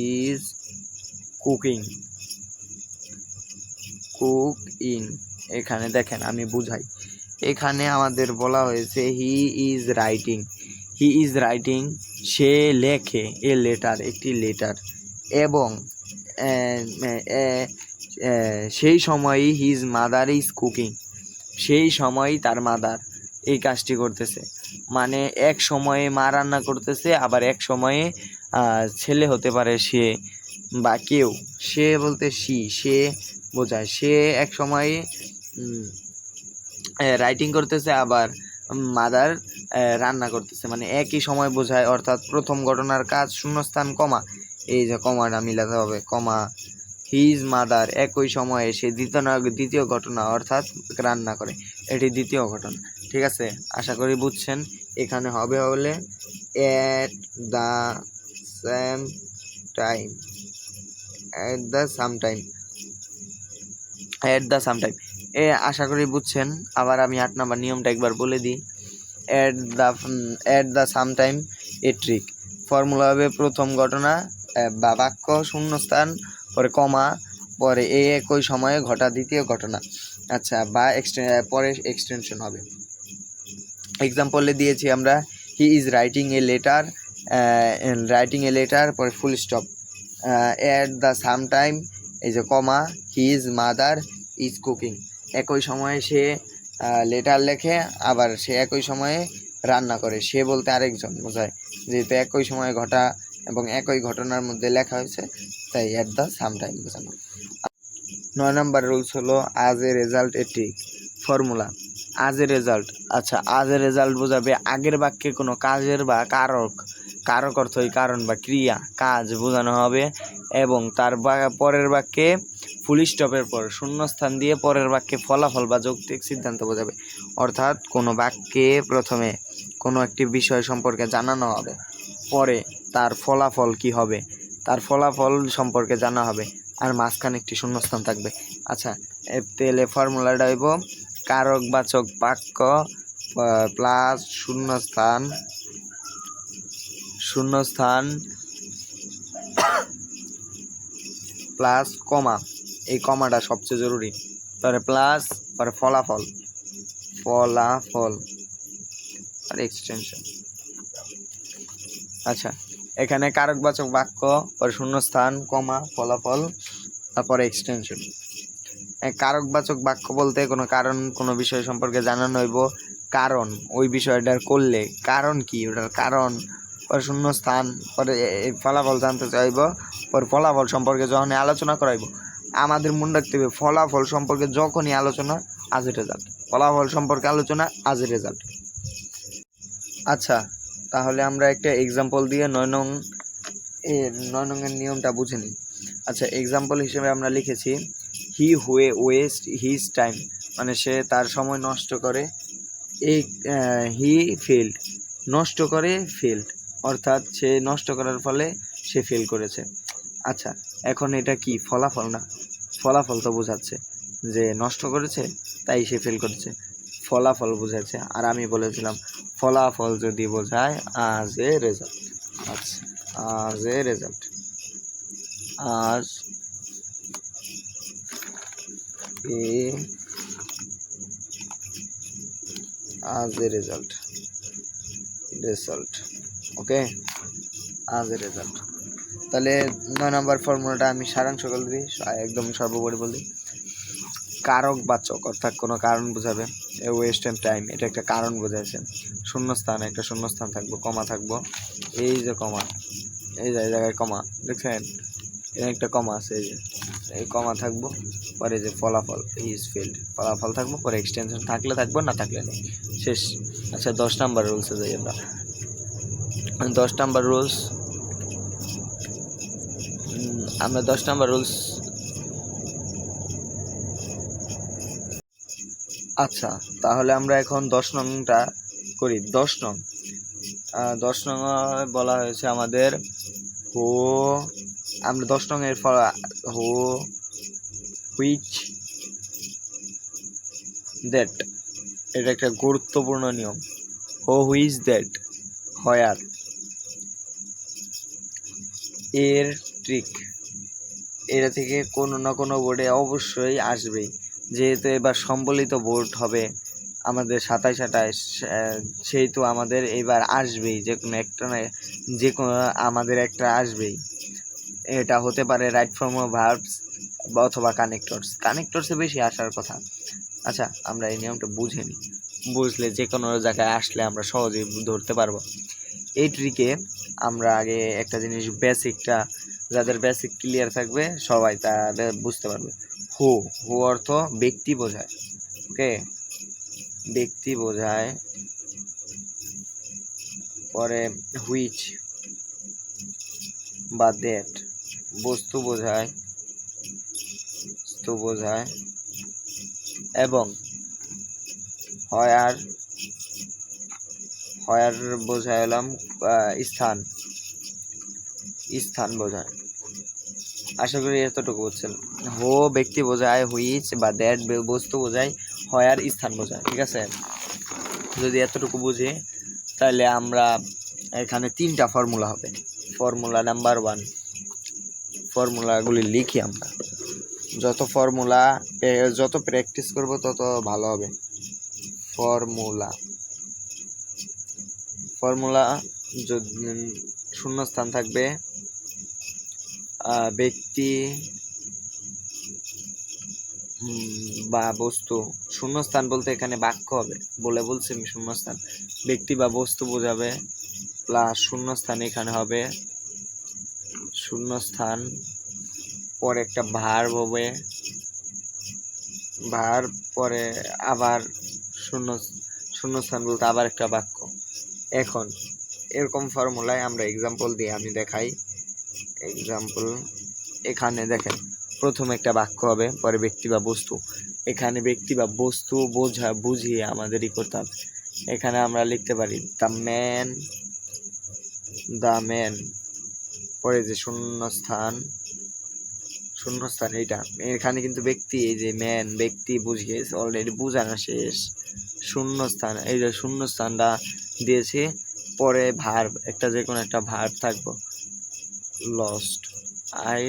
ইজ কুকিং। এখানে দেখেন আমি বুঝাই, এখানে আমাদের বলা হয়েছে হি ইজ রাইটিং, সে লেখে এ লেটার, একটি লেটার, এবং সেই সময়ই হিজ মাদার ইজ কুকিং, সেই সময়ই তার মাদার এই কাজটি করতেছে। মানে এক সময়ে মা রান্না করতেছে, আবার এক সময়ে ছেলে হতে পারে সে বা কেউ, সে বলতে সে বোঝায়, সে এক সময়ে রাইটিং করতেছে, আবার মাদার রান্না করতেছে, মানে একই সময় বোঝায়। অর্থাৎ প্রথম ঘটনার কাজ শূন্যস্থান কমা, এই যে কমাটা মিলাতে হবে, কমা হিজ মাদার, একই সময়ে সে দ্বিতীয় ঘটনা অর্থাৎ রান্না করে, এটি দ্বিতীয় ঘটনা। ঠিক আছে, আশা করি বুঝছেন। এখানে হবে হলে এট দ্য সাম টাইম, আশা করি বুঝছেন। আবার আমি 8 নাম্বার নিয়মটা একবার বলে দিই। এট the same time A trick, formula হবে প্রথম ঘটনা বা বাক্য শূন্যস্থান, পরে কমা, পরে একই সময়ে ঘটা দ্বিতীয় ঘটনা। আচ্ছা, বা পরে এক্সটেনশন হবে। এক্সাম্পলে দিয়েছি আমরা he is writing a letter, পরে full stop, at the same time, এই যে comma, his mother is cooking, একই সময়ে সে লেটার লেখে, আবার সে একই সময়ে রান্না করে, সে বলতে আরেকজন বোঝায়, যেহেতু একই সময়ে ঘটা এবং একই ঘটনার মধ্যে লেখা হয়েছে, তাই এট দ্য সাম টাইম বোঝানো। 9 নম্বর রুলস হলো আজ a result A trick. Formula আজ এ রেজাল্ট। আচ্ছা, আজ এ রেজাল্ট বোঝাবে আগের বাক্যে কোনো কাজের বা কারক অর্থ কারণ বা ক্রিয়া, কাজ বোঝানো হবে, এবং তার পরের বাক্যে ফুল স্টপের পর শূন্যস্থান দিয়ে পরের বাক্যে ফলাফল বা যৌক্তিক সিদ্ধান্ত বোঝাবে। অর্থাৎ কোনো বাক্যে প্রথমে কোনো একটি বিষয় সম্পর্কে জানানো হবে, পরে তার ফলাফল কি হবে তার ফলাফল সম্পর্কে জানা হবে, আর মাঝখানে একটি শূন্যস্থান থাকবে। আচ্ছা, তাহলে ফর্মুলাটা হইব কারকবাচক বাক্য প্লাস শূন্যস্থান প্লাস কমা, এই কমাটা সবচেয়ে জরুরি, তারপরে প্লাস, পরে ফলাফল আর এক্সটেনশন। আচ্ছা, এখানে কারকবাচক বাক্য, পরে শূন্যস্থান, কমা, ফলাফল, তারপরে এক্সটেনশন। কারকবাচক বাক্য বলতে কোনো বিষয় সম্পর্কে জানানো হইব, কারণ ওই বিষয়টার করলে কারণ কি, ওটার কারণ, পরে শূন্যস্থান, পরে ফলাফল জানতে চাইব, পরে ফলাফল সম্পর্কে যখন আলোচনা করাইব, আমাদের মনে রাখতে হবে ফলাফল সম্পর্কে যখনই আলোচনা আজ রেজাল্ট, ফলাফল সম্পর্কে আলোচনা আজ রেজাল্ট। আচ্ছা, তাহলে আমরা একটা এক্সাম্পল দিয়ে 9 নং এর নিয়মটা বুঝে নিই। আচ্ছা, এক্সাম্পল হিসেবে আমরা লিখেছি হি ওয়েস্ট হিজ টাইম, মানে সে তার সময় নষ্ট করে। এই হি ফেল্ড, নষ্ট করে ফেল্ড, অর্থাৎ সে নষ্ট করার ফলে সে ফেল করেছে। আচ্ছা, এখন এটা কি ফলাফল না? ফলাফল তো বোঝাচ্ছে যে নষ্ট করেছে তাই সে ফেল করেছে, ফলাফল বোঝাচ্ছে। আর আমি বলেছিলাম ফলাফল যদি বোঝায় আজ এ রেজাল্ট। আচ্ছা, আজ এ রেজাল্ট, আজ এ রেজাল্ট, ওকে, আজ এ রেজাল্ট। তাহলে 9 নম্বর ফর্মুলাটা আমি সারাংশ করে দিই, একদম সর্বোপরি বলি। কারক বাচক অর্থাৎ কোনো কারণ বোঝাবে, ওয়েস্ট টাইম এটা একটা কারণ বোঝাচ্ছে। শূন্যস্থান, একটা শূন্যস্থান থাকবো, কমা থাকবো, এই যে কমা, এই জায়গায় কমা দেখছেন, এখানে একটা কমা আছে, এই যে এই কমা থাকবো, পরে যে ফলাফল ইজ ফেল্ড, ফলাফল থাকবো, পরে এক্সটেনশন থাকলে থাকবো, না থাকলে নেই, শেষ। আচ্ছা, 10 নাম্বার রুলসে যাই আমরা। 10 নাম্বার রুলস, আমরা 10 নাম্বার রুলস। আচ্ছা, তাহলে আমরা এখন 10 নংটা করি। 10 নং বলা হয়েছে আমাদের হো, আমরা 10 নং এর হো হুইচ দ্যাট, এটা একটা গুরুত্বপূর্ণ নিয়ম। হো হুইচ দ্যাট, হোয়ার, এর ট্রিক, এটা থেকে কোনো না কোনো বোর্ডে অবশ্যই আসবেই, যেহেতু এবার সম্বলিত বোর্ড হবে আমাদের 27-28, সেহেতু আমাদের এবার আসবেই যে কোনো একটা, না যে কোনো আমাদের একটা আসবেই। এটা হতে পারে রাইট ফর্ম অফ ভার্বস অথবা কানেক্টরসে বেশি আসার কথা। আচ্ছা, আমরা এই নিয়মটা বুঝে নিই, বুঝলে যে কোনো জায়গায় আসলে আমরা সহজেই ধরতে পারবো। এই ট্রিকে আমরা আগে একটা জিনিস, বেসিকটা যাদের বেসিক ক্লিয়ার থাকবে সবাই তা বুঝতে পারবে। হু অর্থ ব্যক্তি বোঝায়, ওকে, ব্যক্তি বোঝায়। পরে হুইচ বা দ্যাট বস্তু বোঝায়, এবং হোয়ার বোঝায় হলাম স্থান বোঝায়। আশা করি এতটুকু বুঝছেন। হো ব্যক্তি বোঝায়, হুইচ বা দ্যাট বস্তু বোঝায়, হোয়ার স্থান বোঝায়। ঠিক আছে, যদি এতটুকু বুঝি তাহলে আমরা এখানে 3টা ফর্মুলা হবে। ফর্মুলা নাম্বার 1, ফর্মুলাগুলি লিখি আমরা। যত প্র্যাকটিস করব তত ভালো হবে। ফর্মুলা শূন্যস্থান থাকবে, ব্যক্তি বা বস্তু, শূন্যস্থান বলতে এখানে বাক্য হবে, বলছি আমি শূন্যস্থান, ব্যক্তি বা বস্তু বোঝাবে, প্লাস শূন্যস্থান এখানে হবে, শূন্যস্থান, পরে একটা ভার্ব হবে, ভার্ব পরে আবার শূন্যস্থান বলতে আবার একটা বাক্য। এখন এরকম ফর্মুলায় আমরা এক্সাম্পল দিয়ে আমি দেখাই। এক্সাম্পল, এখানে দেখেন প্রথমে একটা বাক্য হবে, পরে ব্যক্তি বা বস্তু। এখানে ব্যক্তি বা বস্তু বুঝিয়ে আমাদেরই করতে হবে। এখানে আমরা লিখতে পারি দ্য ম্যান, পরে যে শূন্যস্থান এইটা, এখানে কিন্তু ব্যক্তি, এই যে ম্যান ব্যক্তি বুঝিয়ে অলরেডি বুঝানো শেষ। শূন্যস্থান, এই যে শূন্যস্থানটা দিয়েছি, পরে ভার্ব, একটা যে কোনো একটা ভার্ব থাকবো, আই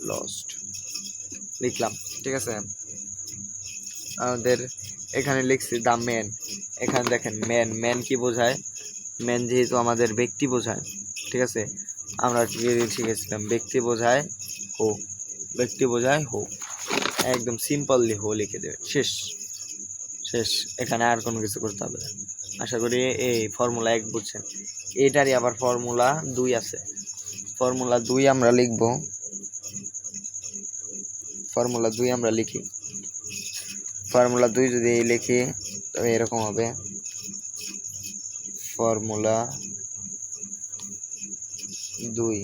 লস্ট লিখলাম। ঠিক আছে, আমাদের এখানে লিখছি দ্য ম্যান। এখানে দেখেন ম্যান কি বোঝায়, ম্যান যেহেতু আমাদের ব্যক্তি বোঝায়। ঠিক আছে, আমরা শিখেছিলাম ব্যক্তি বোঝায় হো, একদম সিম্পললি হো লিখে দেবে, শেষ। এখানে আর কোনো কিছু করতে হবে না। আশা করি এই ফর্মুলা 1 বুঝছেন। এটারই আবার ফর্মুলা 2 আছে। ফর্মুলা 2 আমরা লিখব ফর্মুলা 2 আমরা লিখি। ফর্মুলা 2 যদি লিখি তবে এরকম হবে, ফর্মুলা 2,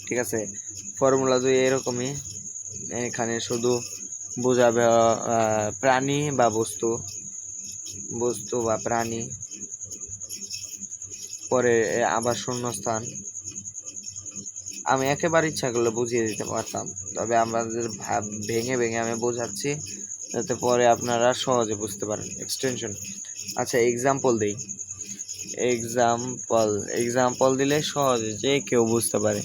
ঠিক আছে। ফর্মুলা 2 এরকমই, এখানে শুধু বোঝাবে প্রাণী বা বস্তু, বস্তু বা প্রাণী, পরে আবার শূন্যস্থান। আমি একেবারে ইচ্ছা করলে বুঝিয়ে দিতে পারতাম, তবে আমাদের ভেঙে ভেঙে আমি বোঝাচ্ছি যাতে পরে আপনারা সহজে বুঝতে পারেন। এক্সটেনশন, আচ্ছা এক্সাম্পল দেই। এক্সাম্পল দিলে সহজে যে কেউ বুঝতে পারে।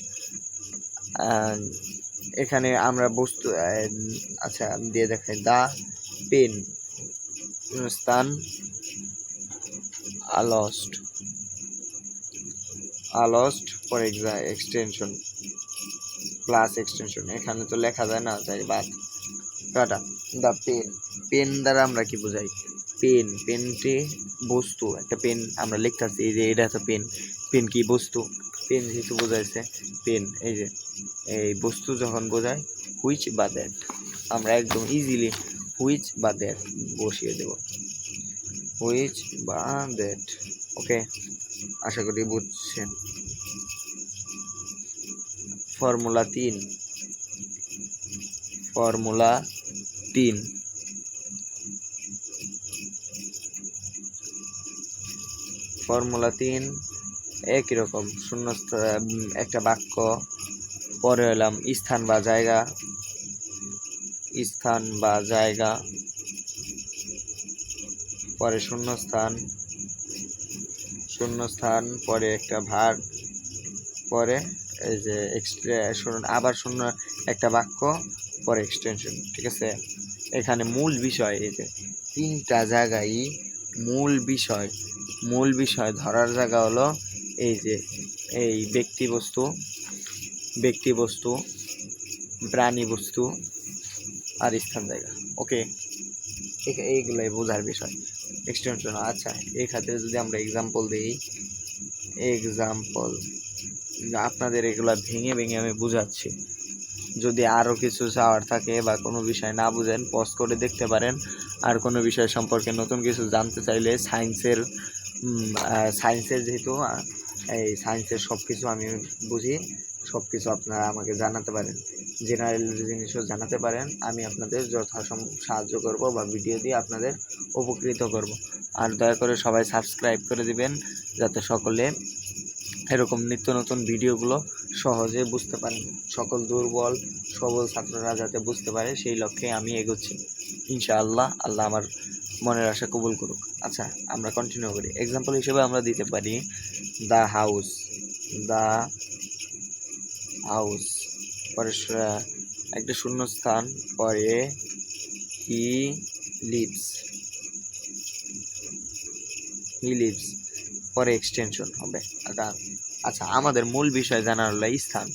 এখানে আমরা বস্তু, আচ্ছা আমি দিয়ে দেখাই। দা পেন, স্থান আলস্ট, ফর এক্সটেনশন প্লাস এক্সটেনশন। এখানে তো লেখা যায় না, তাই বাদ কাটা। দা পেন, পেন দ্বারা আমরা কি বোঝাই? পেন, পেনটি বস্তু, একটা পেন আমরা লিখতেছি, এই যে এটা তো পেন। পেন কি বস্তু? পেন যেহেতু বোঝাইছে পেন, এই যে এই বস্তু যখন বোঝায় হুইচ বা দ্যাট, আমরা একদম ইজিলি হুইচ বা দ্যাট বসিয়ে দেব, হুইচ বা দ্যাট। ওকে, আশা করি বুঝছেন। ফর্মুলা 3, ফর্মুলা 3, ফর্মুলা 3 একই রকম। শূন্য একটা বাক্য, পরে হলাম স্থান বা জায়গা, স্থান বা জায়গা, পরে শূন্যস্থান, শূন্যস্থান, পরে একটা ভার্ব, পরে এই যে আবার শূন্য একটা বাক্য, পরে এক্সটেনশন, ঠিক আছে। এখানে মূল বিষয় এই যে 3টা জায়গায় মূল বিষয় ধরার জায়গা হলো এই যে এই ব্যক্তি বস্তু, প্রাণী বস্তু আর স্থান জায়গা। ওকে, এইগুলাই বোঝার বিষয় এক্সটেনশন। আচ্ছা এই ক্ষেত্রে যদি আমরা এক্সাম্পল দিই, এক্সাম্পল আপনাদের এগুলা ভেঙে ভেঙে আমি বুঝাচ্ছি। যদি আরও কিছু চাওয়ার থাকে বা কোনো বিষয় না বুঝেন পজ করে দেখতে পারেন। আর কোনো বিষয় সম্পর্কে নতুন কিছু জানতে চাইলে সায়েন্সের যেহেতু এই সায়েন্সের সব কিছু আমি বুঝি, সব কিছু আপনারা আমাকে জানাতে পারেন, জেনারেল জিনিসও জানাতে পারেন। আমি আপনাদের সাহায্য করব বা ভিডিও দিয়ে আপনাদের উপকৃত করব। আর দয়া করে সবাই সাবস্ক্রাইব করে দিবেন যাতে সকলে এরকম নিত্য নতুন ভিডিওগুলো সহজে বুঝতে পারেন। সকল দুর্বল সবল ছাত্ররা যাতে বুঝতে পারে সেই লক্ষ্যে আমি এগোচ্ছি ইনশাআল্লাহ। আল্লাহ আমার মনের আশা কবুল করুক। আচ্ছা আমরা কন্টিনিউ করি। এক্সাম্পল হিসেবে আমরা দিতে পারি দ্য হাউস, পরে একটা শূন্যস্থান, পরে হি লিভস, পরে এক্সটেনশন হবে। আচ্ছা আমাদের মূল বিষয় জানার হলো স্থান।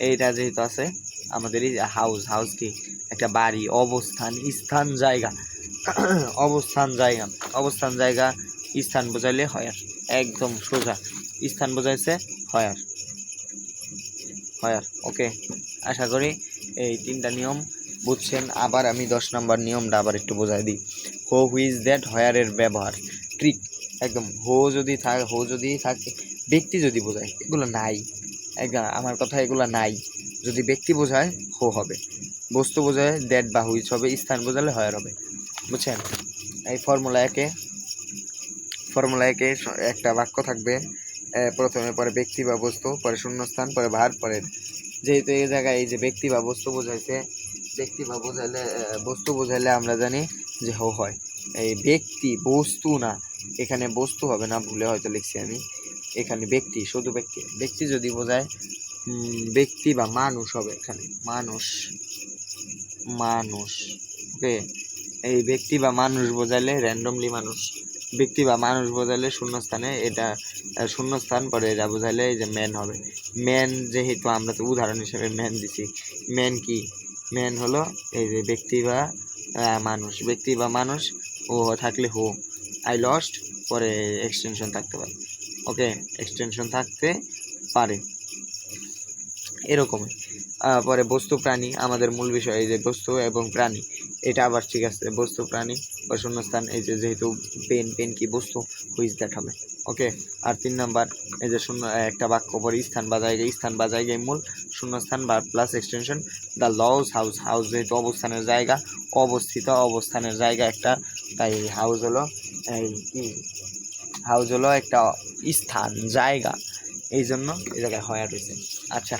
এইটা যেহেতু আছে আমাদের হাউস কি? একটা বাড়ি, অবস্থান, স্থান, জায়গা। অবস্থান জায়গা স্থান বোঝাইলে হয় আর, একদম সোজা। স্থান বোঝাইছে হয় আর। ওকে, আশা করি এই 3টা নিয়ম বুঝছেন। আবার আমি 10 নম্বর নিয়মটা আবার একটু বোঝাই দিই। হো, হুইজ, দ্যাট, হয়ারের ব্যবহার ট্রিক একদম। হো যদি থাকে, ব্যক্তি যদি বোঝায়, এগুলো নাই, আমার কথা এগুলো নাই। যদি ব্যক্তি বোঝায় হো হবে, বস্তু বোঝায় দ্যাট বা হুইচ হবে, স্থান বোঝালে হয়ার হবে। বুঝছেন? এই ফর্মুলা একে একটা বাক্য থাকবে, প্রথমে, পরে ব্যক্তি বা বস্তু, পরে শূন্যস্থান, পরে ভার, পরে। যেহেতু এই জায়গায় এই যে ব্যক্তি বা বস্তু বোঝাইছে, বস্তু বোঝাইলে আমরা জানি যে হো হয়। এই ব্যক্তি, বস্তু না, এখানে বস্তু হবে না, ভুলে হয়তো লিখছি আমি। এখানে ব্যক্তি, শুধু ব্যক্তি যদি বোঝায় ব্যক্তি বা মানুষ হবে। এখানে মানুষ। ওকে, এই ব্যক্তি বা মানুষ বোঝাইলে র্যান্ডমলি মানুষ, ব্যক্তি বা মানুষ বোঝাইলে শূন্যস্থানে এটা শূন্যস্থান, পরে এটা বোঝাইলে এই যে ম্যান হবে। ম্যান যেহেতু আমরা তো উদাহরণ হিসেবে ম্যান দিছি, ম্যান কি? ম্যান হলো এই যে ব্যক্তি বা মানুষ, ও থাকলে হো, আই লস্ট, পরে এক্সটেনশন থাকতে পারে। ওকে, এক্সটেনশন থাকতে পারে এরকমই। পরে বস্তু প্রাণী, আমাদের মূল বিষয় এই যে বস্তু এবং প্রাণী, এটা আবার ঠিক আছে, বস্তু প্রাণী বা শূন্যস্থান, এই যে যেহেতু পেন কি বস্তু, হুইচ দ্যাট হবে। ওকে। আর 3 নাম্বার এই যে শূন্য একটা বাক্য পরে স্থান বা জায়গায় মূল, শূন্যস্থান বা plus extension the lodge house যেহেতু অবস্থানের জায়গা, অবস্থানের জায়গা একটা, তাই হাউস হলো একটা স্থান জায়গা, এই জন্য এই জায়গায় হয়ে রয়েছে। আচ্ছা,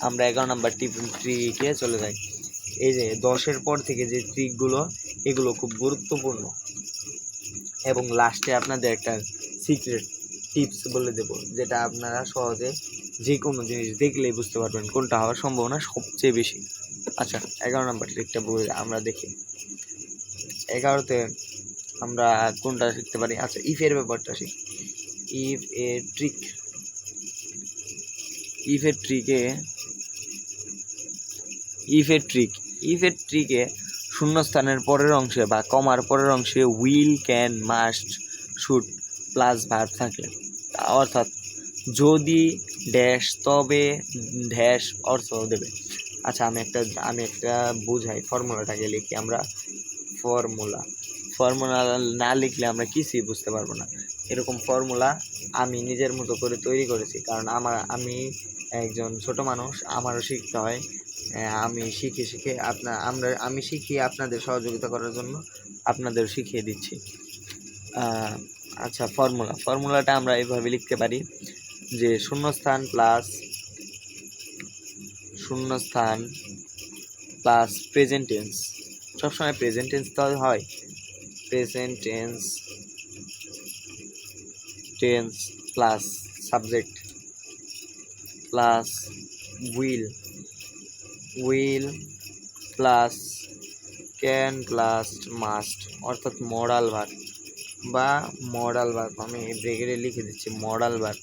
আমরা 11 নাম্বার ট্রিকে চলে যাই। এই যে 10-এর পর থেকে যে ট্রিকগুলো, এগুলো খুব গুরুত্বপূর্ণ, এবং লাস্টে আপনাদের একটা সিক্রেট টিপস বলে দেব, যেটা আপনারা সহজে যে কোনো জিনিস দেখলেই বুঝতে পারবেন কোনটা হওয়ার সম্ভাবনা সবচেয়ে বেশি। আচ্ছা, 11 নাম্বার ট্রিকটা আমরা দেখি। 11তে আমরা কোনটা শিখতে পারি? আচ্ছা, ইফের ব্যাপারটা শিখি। ইফের ট্রিকে শূন্যস্থানের পরের অংশে বা কমার পরের অংশে will, can, must, should plus verb থাকে, অর্থাৎ যদি ড্যাশ তবে ড্যাশ অর্থ দেবে। আচ্ছা, আমি একটা বুঝাই, ফর্মুলাটাকে লিখি আমরা। ফর্মুলা না লিখলে আমরা কিছুই বুঝতে পারবো না। এরকম ফর্মুলা আমি নিজের মতো করে তৈরি করেছি, কারণ আমি একজন ছোট মানুষ, আমারও শিখতে হয়। আমি শিখিয়ে আপনাদের সহযোগিতা করার জন্য আপনাদের শিখিয়ে দিচ্ছি। আচ্ছা, ফর্মুলাটা আমরা এইভাবে লিখতে পারি যে শূন্যস্থান প্লাস প্রেজেন্ট টেন্স, সবসময় প্রেজেন্ট টেন্স তো হয়, present tense plus subject plus will plus can plus must, অর্থাৎ মডাল ভার্ব। আমি ব্রেকেটে লিখে দিচ্ছি মডাল ভার্ব।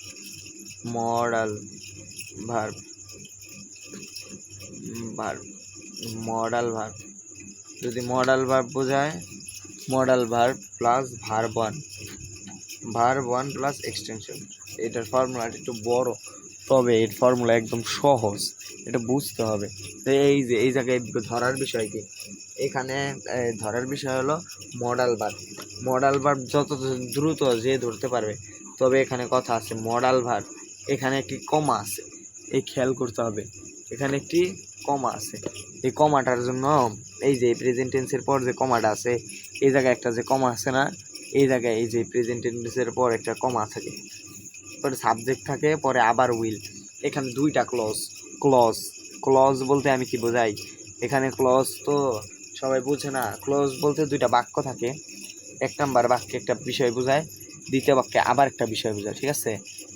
যদি মডাল ভার্ব বোঝায়, modal verb plus verb one plus extension. এটার ফর্মুলাটা একটু বড়, তবে এর ফর্মুলা একদম সহজ, এটা বুঝতে হবে। এই জায়গায় ধরার বিষয় কি, এখানে ধরার বিষয় হলো মডাল ভার্ব যত দ্রুত যে ধরতে পারবে। তবে এখানে কথা আছে, মডাল ভার্ব এখানে একটি কমা আছে, এই খেয়াল করতে হবে, এখানে একটি কমা আছে। এই কমাটার জন্য এই যে প্রেজেন্ট টেন্সের পর যে কমাটা আছে, এই জায়গায় একটা যে কমা আছে না, এই জায়গায় এই যে প্রেজেন্ট টেন্সের পর একটা কমা থাকে, পরে সাবজেক্ট থাকে, পরে আবার উইল। এখানে দুইটা ক্লজ বলতে আমি কি বোঝাই, এখানে ক্লজ তো সবাই বুঝে না। ক্লজ বলতে দুইটা বাক্য থাকে, এক নাম্বার বাক্যে একটা বিষয় বোঝায়, দ্বিতীয় বাক্যে আবার একটা বিষয় বোঝায়, ঠিক আছে,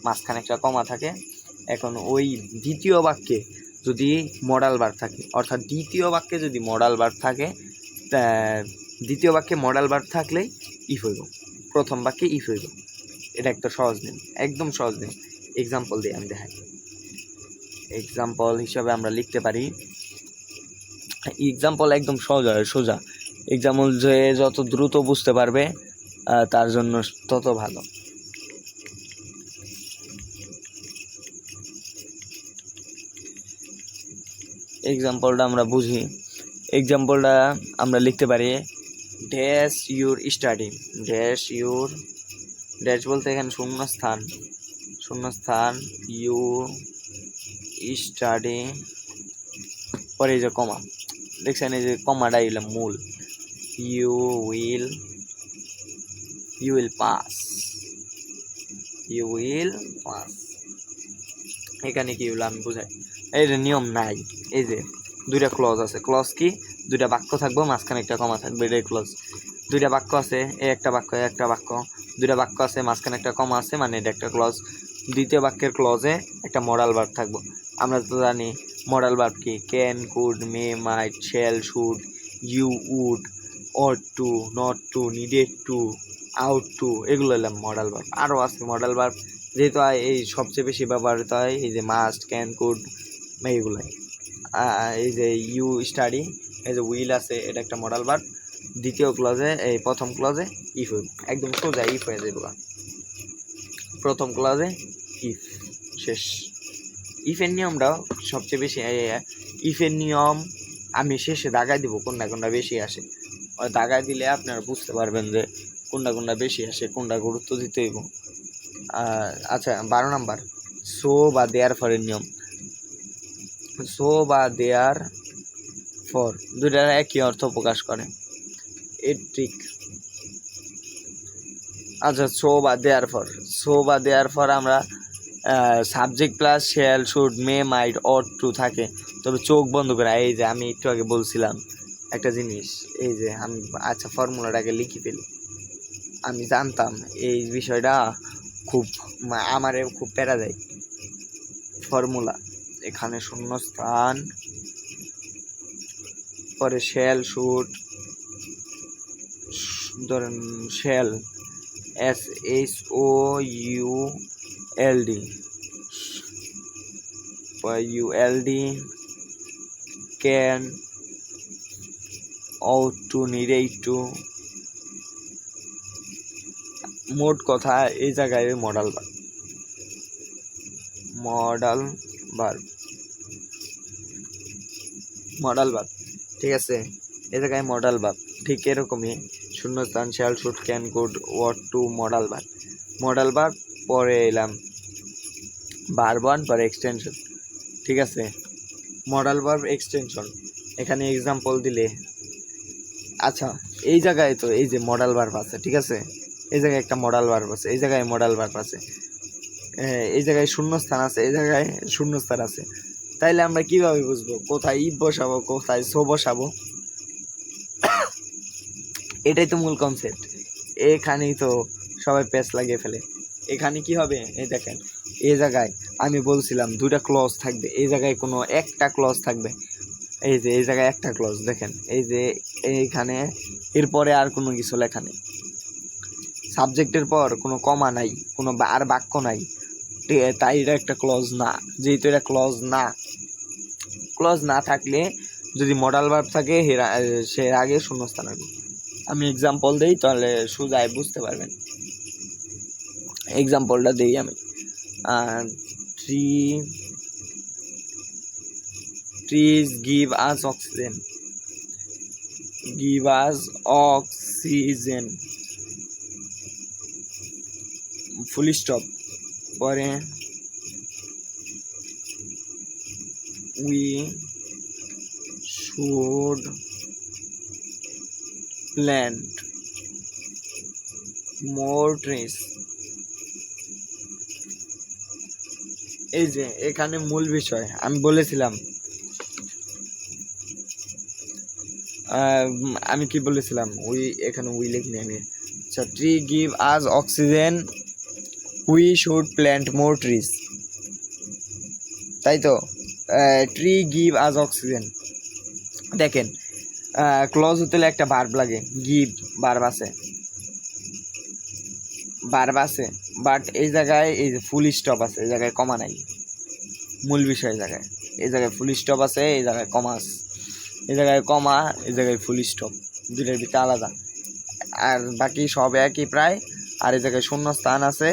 মাঝখানে একটা কমা থাকে। এখন ওই দ্বিতীয় বাক্যে যদি মডাল ভার্ব থাকে, অর্থাৎ দ্বিতীয় বাক্যে যদি মডাল ভার্ব থাকে, দ্বিতীয় বাক্যে মডাল ভার্ব থাকলেই ইফ হইব, প্রথম বাক্যে ইফ হইব। এটা একটা সহজ নিয়ম, একদম সহজ নিয়ম। এক্সাম্পল দিয়ে আমি দেখাই। এক্সাম্পল হিসাবে আমরা লিখতে পারি, এক্সাম্পল একদম সোজা। এক্সাম্পল যে যত দ্রুত বুঝতে পারবে তার জন্য তত ভালো। এক্সাম্পলটা আমরা বুঝি। এক্সাম্পলটা আমরা লিখতে পারি ড্যাশ ইউর স্টাডি। ড্যাশ বলতে এখানে শূন্যস্থান ইউ স্টাডি, পরে এই যে কমা দেখছেন, এই যে কমাটা এলাম মূল। You will pass. এখানে কি হলো আমি বুঝাই, এই যে নিয়ম নাই, এই যে দুইটা ক্লজ আছে। ক্লজ কি, দুইটা বাক্য থাকবো, মাঝখানে একটা কমা থাকবে, এটাই ক্লজ। দুইটা বাক্য আছে, একটা বাক্য দুইটা বাক্য আছে, মাঝখানে একটা কমা আছে, মানে এটা একটা ক্লজ। দ্বিতীয় বাক্যের ক্লজে একটা মডাল ভার্ব থাকবো। আমরা তো জানি মডাল ভার্ব কি, can, could, may, might, shall, should, you, would, ought to, not to, needed to, ought to, এগুলো এলাম মডাল ভার্ব। আরও আছে মডাল ভার্ব, যেহেতু এই সবচেয়ে বেশি ব্যবহৃত হয় এই যে মাস্ট, ক্যান, কুড, এইগুলাই। এই যে ইউ স্টাডি, এই যে উইল আছে, এটা একটা মডাল ভার্ব। দ্বিতীয় ক্লজে, এই প্রথম ক্লজে ইফ হইব, একদম সোজা ইফ হয়ে যাবে। প্রথম ক্লজে ইফ, শেষ। ইফের নিয়মটাও সবচেয়ে বেশি ইফের নিয়ম আমি শেষে দাগায় দিব কোনটা কোনটা বেশি আসে, ওই দাগায় দিলে আপনারা বুঝতে পারবেন যে কোনটা কোনটা বেশি আসে, কোনটা গুরুত্ব দিতে হইব। আচ্ছা 12 নাম্বার, সো বা দেয়ার ফরের নিয়ম। সো বা দেয়ার ফর দুইটার একই অর্থ প্রকাশ করে, এর ট্রিক। আচ্ছা সো বা দেয়ার ফর, সো বা দেয়ার ফর আমরা subject plus shall should may might ought to থাকে, তবে চোখ বন্ধ করে। এই যে আমি একটু আগে বলছিলাম একটা জিনিস, এই যে আমি আচ্ছা ফর্মুলাটাকে লিখে ফেলি। আমি জানতাম এই বিষয়টা খুব আমারে খুব প্যারা দেয়। ফর্মুলা, এখানে শূন্যস্থান, পরে শ্যাল শুড, ধরেন shall SHOULD can ought to need to, মোট কথা এই জায়গায় মডাল ভার্ব, ঠিক আছে, এই জায়গায় মডাল ভার্ব। ঠিক এরকমই শূন্যস্থান shall should can could ought to modal verb, পরে এলাম ভার্ব ওয়ান, পরে এক্সটেনশন। ঠিক আছে, মডাল ভার্ব এক্সটেনশন, এখানে এক্সাম্পল দিলে। আচ্ছা এই জায়গায় তো এই যে মডাল ভার্ব আছে, ঠিক আছে, এই জায়গায় একটা মডাল ভার্ব আছে, এই জায়গায় মডাল ভার্ব আছে, এই জায়গায় শূন্যস্থান আছে, এই জায়গায় শূন্যস্থান আছে। তাইলে আমরা কিভাবে বুঝবো কোথায় ইফ বসাবো, কোথায় সো বসাবো? এটাই তো মূল কনসেপ্ট। এখানেই তো সবাই প্যাচ লাগিয়ে ফেলে। এখানে কি হবে, এই দেখেন এই জায়গায় আমি বলছিলাম দুইটা ক্লজ থাকবে, এই জায়গায় কোনো একটা ক্লজ থাকবে। এই যে এই জায়গায় একটা ক্লজ দেখেন, এই যে এইখানে, এরপরে আর কোনো কিছু লেখা নেই, সাবজেক্টের পর কোনো কমা নাই, কোনো আর বাক্য নাই, তাই এটা একটা ক্লজ না। যেহেতু এটা ক্লজ না থাকলে যদি মডাল ভার্ব থাকে সে আগে শূন্যস্থান হবে। আমি এক্সাম্পল দিই তাহলে সোজাই বুঝতে পারবেন। এক্সাম্পলটা দিই আমি, trees give us oxygen, ফুল স্টপ, পরে we should plant more trees। এই যে এখানে মূল বিষয় আমি বলেছিলাম, আমি কি বলেছিলাম, এখানে উই লিখিনি আমি। আচ্ছা, tree give us oxygen, we should plant more trees, তাই তো। ট্রি গিভ আস অক্সিজেন, দেখেন ক্লজ হতে হলে একটা ভার্ব লাগে, গিভ ভার্ব আছে, বাট এই জায়গায় এই যে ফুল স্টপ আছে, এই জায়গায় কমা নাই। মূল বিষয় জায়গায় এই জায়গায় ফুল স্টপ আছে, এই জায়গায় কমা আছে, এই জায়গায় কমা, এই জায়গায় ফুল স্টপ, দুইটার ভিতরে আলাদা, আর বাকি সব একই প্রায়। আর এই জায়গায় শূন্যস্থান আছে।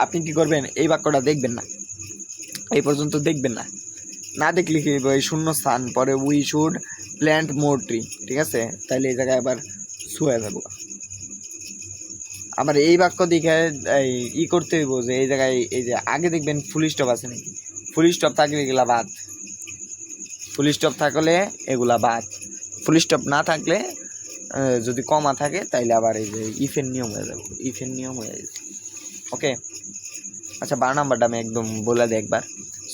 আপনি কি করবেন, এই বাক্যটা দেখবেন না, এই পর্যন্ত দেখবেন না দেখলে কি এই শূন্যস্থান, পরে we should plant more tree, ঠিক আছে, তাইলে এই জায়গায় আবার শুয়ে যাবো। আবার এই বাক্য দেখে করতে হইব যে এই জায়গায় এই যে আগে দেখবেন ফুল স্টপ আছে নাকি, ফুল স্টপ থাকলে এগুলা বাদ, ফুল স্টপ থাকলে এগুলা বাদ, ফুল স্টপ না থাকলে যদি কমা থাকে তাইলে আবার এই যে ইফের নিয়ম হয়ে যাবে, ওকে। আচ্ছা 12 নাম্বারটা আমি একদম বলে দিই একবার,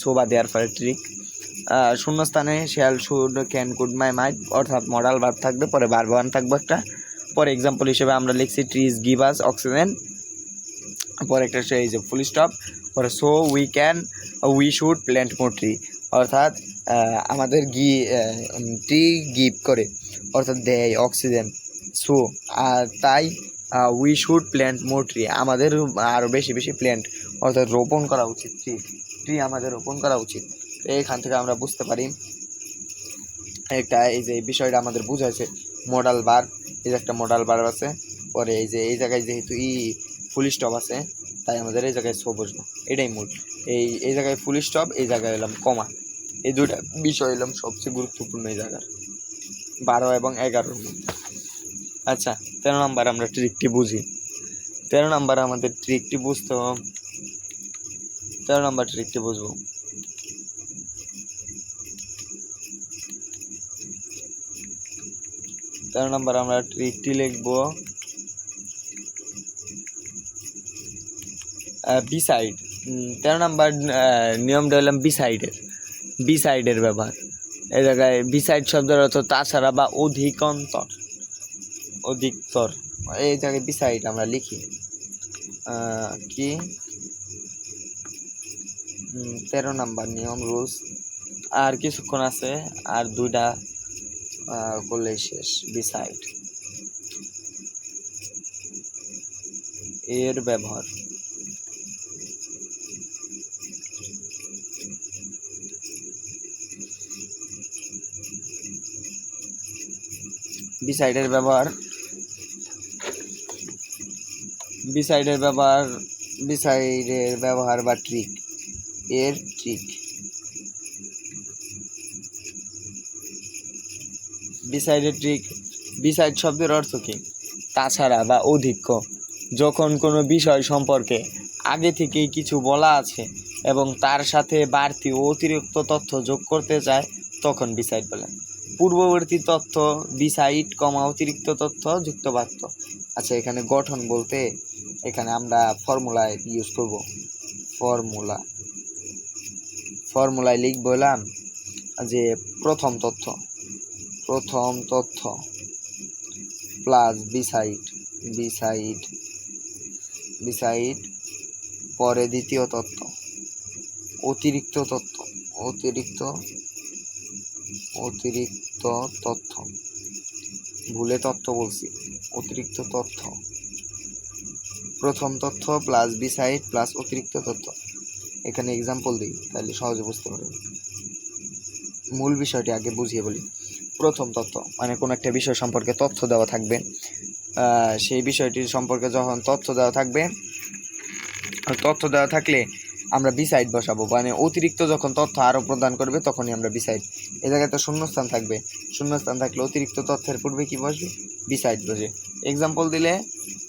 সো বা দেয়ার ফর ট্রিক। শূন্যস্থানে shall should can could may might, অর্থাৎ মডাল ভার্ব থাকবে, পরে ভার্ব ওয়ান থাকবে একটা, পরে এক্সাম্পল হিসেবে আমরা লিখছি ট্রিজ গিভ আস অক্সিজেন, পরে একটা এই যে ফুল স্টপ, পরে so we should plant more tree, অর্থাৎ আমাদের ট্রি গিভ করে, অর্থাৎ দেয় অক্সিজেন, সো তাই we should plant more tree, আমাদের আরও বেশি প্ল্যান্ট অর্থাৎ রোপণ করা উচিত, ট্রি আমাদের রোপণ করা উচিত। তো এখান থেকে আমরা বুঝতে পারি একটা এই যে বিষয়টা আমাদের বুঝাইছে, মডাল ভার্ব, এই যে একটা মডাল ভার্ব আছে, পরে এই যে এই জায়গায় যেহেতু ফুল স্টপ আছে তাই আমাদের এই জায়গায় সো বসবো, এটাই মূল। এই জায়গায় ফুল স্টপ, এই জায়গায় এলাম কমা, এই দুইটা বিষয় এলাম সবচেয়ে গুরুত্বপূর্ণ এই জায়গার 12 এবং 11-র মধ্যে। আচ্ছা 13 নাম্বার আমরা ট্রিকটি বুঝি। 13 নাম্বার আমাদের ট্রিকটি বুঝতে হবে, 13 নাম্বার ট্রিকটি বুঝবো। 13 নাম্বার আমরা ট্রিকটি লিখবো বিসাইড। 13 নাম্বার নিয়মটা হলাম বিসাইডের ব্যবহার। এই জায়গায় বিসাইড শব্দের অর্থ তাছাড়া বা অধিকতর। এই জায়গায় বিসাইড আমরা লিখি কি 13 নাম্বার নিয়ম রুলস। আর কিছুক্ষণ আছে, আর দুইটা করলেই শেষ। বিসাইড এর ব্যবহার, বিসাইডের ব্যবহার বা ট্রিক, এর ট্রিক। বিসাইডের ট্রিক। বিসাইড শব্দের অর্থ কি? তাছাড়া বা অধিক। যখন কোনো বিষয় সম্পর্কে আগে থেকেই কিছু বলা আছে এবং তার সাথে বাড়তি ও অতিরিক্ত তথ্য যোগ করতে চায়, তখন বিসাইড বলে। পূর্ববর্তী তথ্য বিসাইড, অতিরিক্ত তথ্য যুক্ত বাক্য। আচ্ছা এখানে গঠন বলতে এখানে আমরা ফর্মুলায় ইউজ করব। ফর্মুলায় লিখব বললাম যে প্রথম তথ্য প্লাস বিসাইড পরে দ্বিতীয় তথ্য, অতিরিক্ত তথ্য, ভুলে তথ্য বলছি, অতিরিক্ত তথ্য। প্রথম তথ্য প্লাস বিসাইড প্লাস অতিরিক্ত তথ্য। এখানে এক্সাম্পল দিই তাহলে সহজে বুঝতে পারবেন। মূল বিষয়টি আগে বুঝিয়ে বলি। প্রথম তথ্য মানে কোনো একটা বিষয় সম্পর্কে তথ্য দেওয়া থাকবে, সেই বিষয়টির সম্পর্কে যখন তথ্য দেওয়া থাকলে আমরা বিসাইড বসাবো, মানে অতিরিক্ত যখন তথ্য আরও প্রদান করবে তখনই আমরা বিসাইড। এ জায়গায় তো শূন্যস্থান থাকবে, শূন্যস্থান থাকলে অতিরিক্ত তথ্যের পূর্বে কি বসবে? বিসাইড বসে। এক্সাম্পল দিলে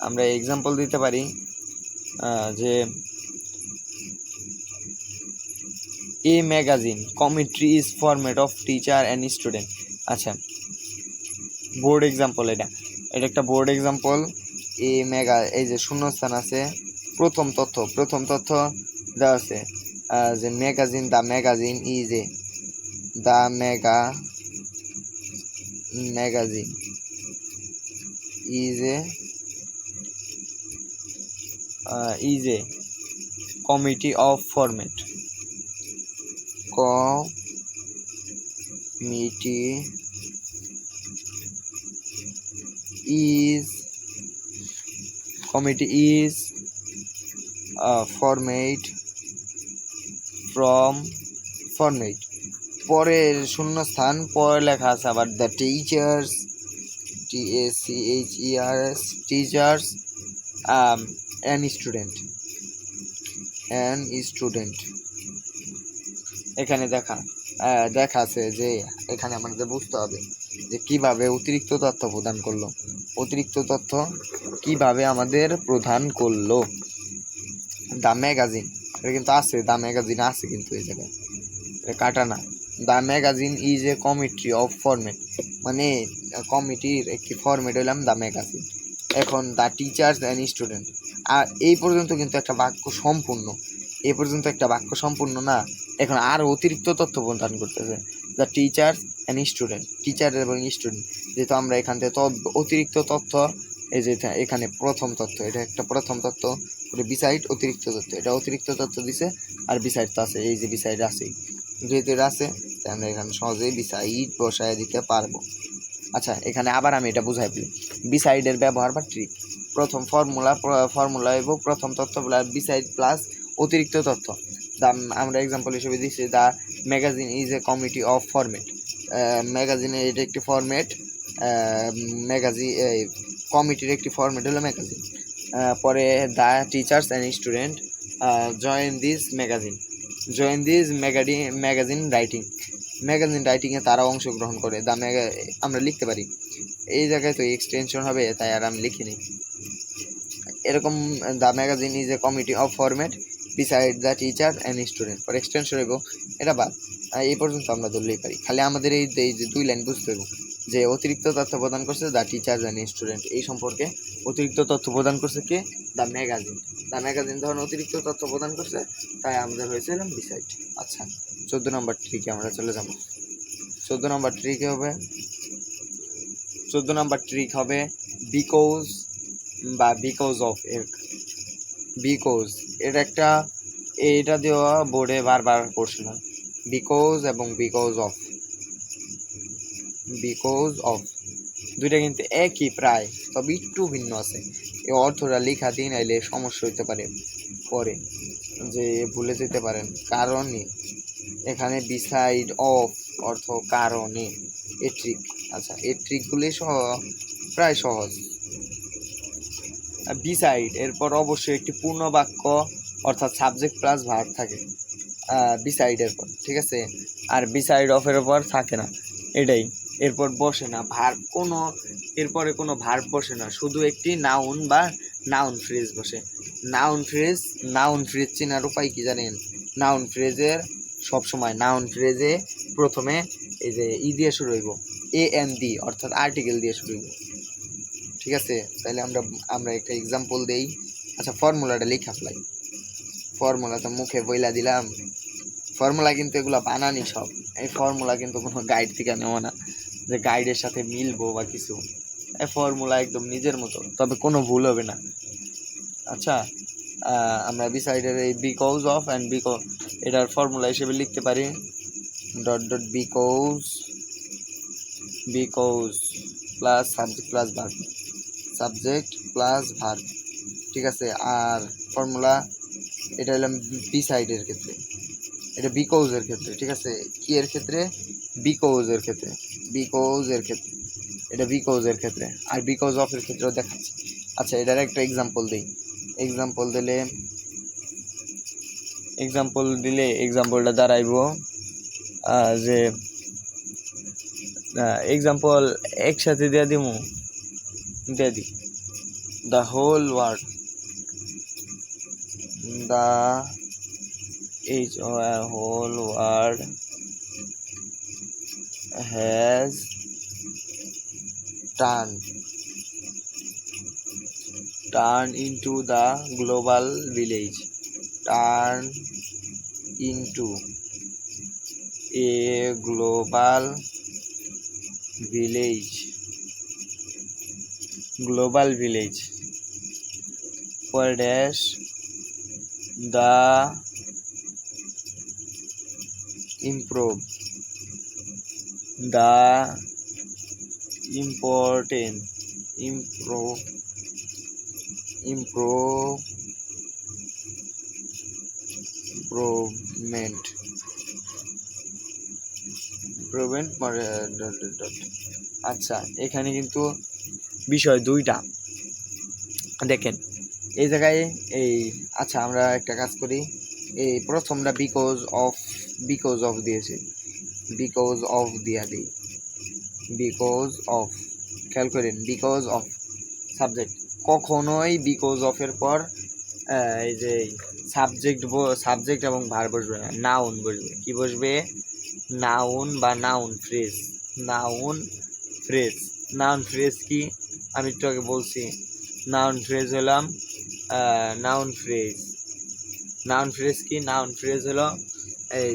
আমরা এক্সাম্পল দিতে পারি যে a magazine committee is format of teacher and student. আচ্ছা বোর্ড এক্সাম্পল, এটা একটা বোর্ড এক্সাম্পল। এই যে শূন্যস্থান আছে, প্রথম তথ্য দেওয়া আছে যে magazine, the magazine is a committee of format, committee is formed from পরের শূন্যস্থান পরে লেখা আছে আবার the teachers, teachers and student. এখানে দেখা আছে যে এখানে আমাদের বুঝতে হবে যে কিভাবে অতিরিক্ত তথ্য প্রদান করলো, দ্য ম্যাগাজিন। এটা কিন্তু আছে, দ্য ম্যাগাজিন আছে কিন্তু এই জায়গায়, এটা কাটা না। The magazine is a committee of format, মানে কমিটির একটি ফরম্যাট হইলাম দ্য ম্যাগাজিন। এখন দ্য টিচার্স অ্যান্ড স্টুডেন্ট, আর এই পর্যন্ত কিন্তু একটা বাক্য সম্পূর্ণ, না। এখন আর অতিরিক্ত তথ্য প্রদান করতেছে, the teachers and student, teacher এবং স্টুডেন্ট। যেহেতু আমরা এখান থেকে অতিরিক্ত তথ্য, এই যে এখানে প্রথম তথ্য, এটা একটা প্রথম তথ্য, বিসাইড অতিরিক্ত তথ্য, এটা অতিরিক্ত তথ্য দিছে, আর বিসাইড তো আছে, এই যে বিসাইড আছে, যেহেতু এটা আছে তাই আমরা এখানে সহজেই বিসাইড বসায় দিতে পারবো। আচ্ছা এখানে আবার আমি এটা বুঝাই ফেলি, বিসাইডের ব্যবহার বা ট্রিক। প্রথম ফর্মুলা এবং প্রথম তথ্য প্লাস বিসাইড প্লাস অতিরিক্ত তথ্য। আমরা এক্সাম্পল হিসেবে দিচ্ছি the magazine is a committee of format. ম্যাগাজিনের এটা একটি ফরম্যাট, কমিটির একটি ফরম্যাট হলো ম্যাগাজিন। পরে the teachers and student join this magazine রাইটিংয়ে তারা অংশগ্রহণ করে। আমরা লিখতে পারি, এই জায়গায় তো এক্সটেনশন হবে, তাই আর আমি লিখিনি। এরকম the magazine is a committee of format beside the teacher and student, পর এক্সটেনশন হইব, এটা বাদ। এই পর্যন্ত আমরা ধরলেই পারি। খালি আমাদের এই যে 2 লাইন বুঝতে হইব যে অতিরিক্ত তথ্য প্রদান করছে দ্য টিচার্স অ্যান্ড স্টুডেন্ট, এই সম্পর্কে অতিরিক্ত তথ্য প্রদান করছে কে? দ্য ম্যাগাজিন যখন অতিরিক্ত তথ্য প্রদান করছে, তাই আমাদের হয়েছিল বিসাইড। আচ্ছা, 14 নম্বর ট্রিকে আমরা চলে যাব। 14 নম্বর ট্রিক হবে বিকজ বা বিকজ অফ। বিকজ এটা দেওয়া বোর্ডে বারবার কোশ্চেন হয়, বিকজ এবং বিকজ অফ দুইটা কিন্তু একই প্রায়, তবে একটু ভিন্ন আছে। এই অর্থটা লেখা দিন আইলে সমস্যা হইতে পারে পরে, যে ভুলে যেতে পারেন। কারণে এখানে বিসাইড অফ অর্থ কারণে, এ ট্রিক। আচ্ছা, এই ট্রিকগুলি প্রায় সহজ। বিসাইড এরপর অবশ্যই একটি পূর্ণ বাক্য অর্থাৎ সাবজেক্ট প্লাস ভার্ব থাকে বিসাইডের পর, ঠিক আছে। আর বিসাইড অফের পর থাকে না, এটাই। এরপর বসে না ভার্ব, এরপরে কোনো ভার্ব বসে না, শুধু একটি নাউন বা নাউন ফ্রেজ বসে। নাউন ফ্রেজ চেনার উপায় কি জানেন? নাউন ফ্রেজে প্রথমে এই যে দিয়ে শুরু হইব, AND অর্থাৎ আর্টিকেল দিয়ে শুরু হইব, ঠিক আছে। তাহলে আমরা একটা এক্সাম্পল দেই। আচ্ছা, ফর্মুলাটা লেখা ফেলাই। ফর্মুলা তো মুখে বইলা দিলাম, ফর্মুলা কিন্তু এগুলো বানানি সব। এই ফর্মুলা কিন্তু কোনো গাইড থেকে নেওয়া না, যে গাইডের সাথে মিলবো বা কিছু। এই ফর্মুলা একদম নিজের মতো, তবে কোনো ভুল হবে না। আচ্ছা, আমরা বিসাইডের এই বিকজ অফ অ্যান্ড এটার ফর্মুলা হিসেবে লিখতে পারি because plus subject plus verb, ঠিক আছে। আর ফর্মুলা এটা হলাম বিসাইডের ক্ষেত্রে, এটা বিকজের ক্ষেত্রে, ঠিক আছে। কি এর ক্ষেত্রে? বিকজের ক্ষেত্রে, এটা বিকজের ক্ষেত্রে। আর বিকজ অফ এর ক্ষেত্রেও দেখাচ্ছি। আচ্ছা, এটার একটা এক্সাম্পল দিলে এক্সাম্পলটা দাঁড়াইব যে এক্সাম্পল একসাথে দিয়ে দিই। The whole world has turned into the global village. Turn into a global village. For dash the important improvement. আচ্ছা, এখানে কিন্তু বিষয় 2টা দেখেন এই জায়গায়। আচ্ছা, আমরা একটা কাজ করি, এই প্রথমটা বিকজ অফ দিয়েছে, বিকজ অফ দিয়া দিই। খেয়াল করেন, বিকজ অফ সাবজেক্ট, কখনোই বিকজ অফের পর এই যে সাবজেক্ট এবং ভার্ব বসবে না, নাউন বসবে। কি বসবে? নাউন বা নাউন ফ্রেজ কি আমি একটু আগে বলছি। নাউন ফ্রেজ হলো এই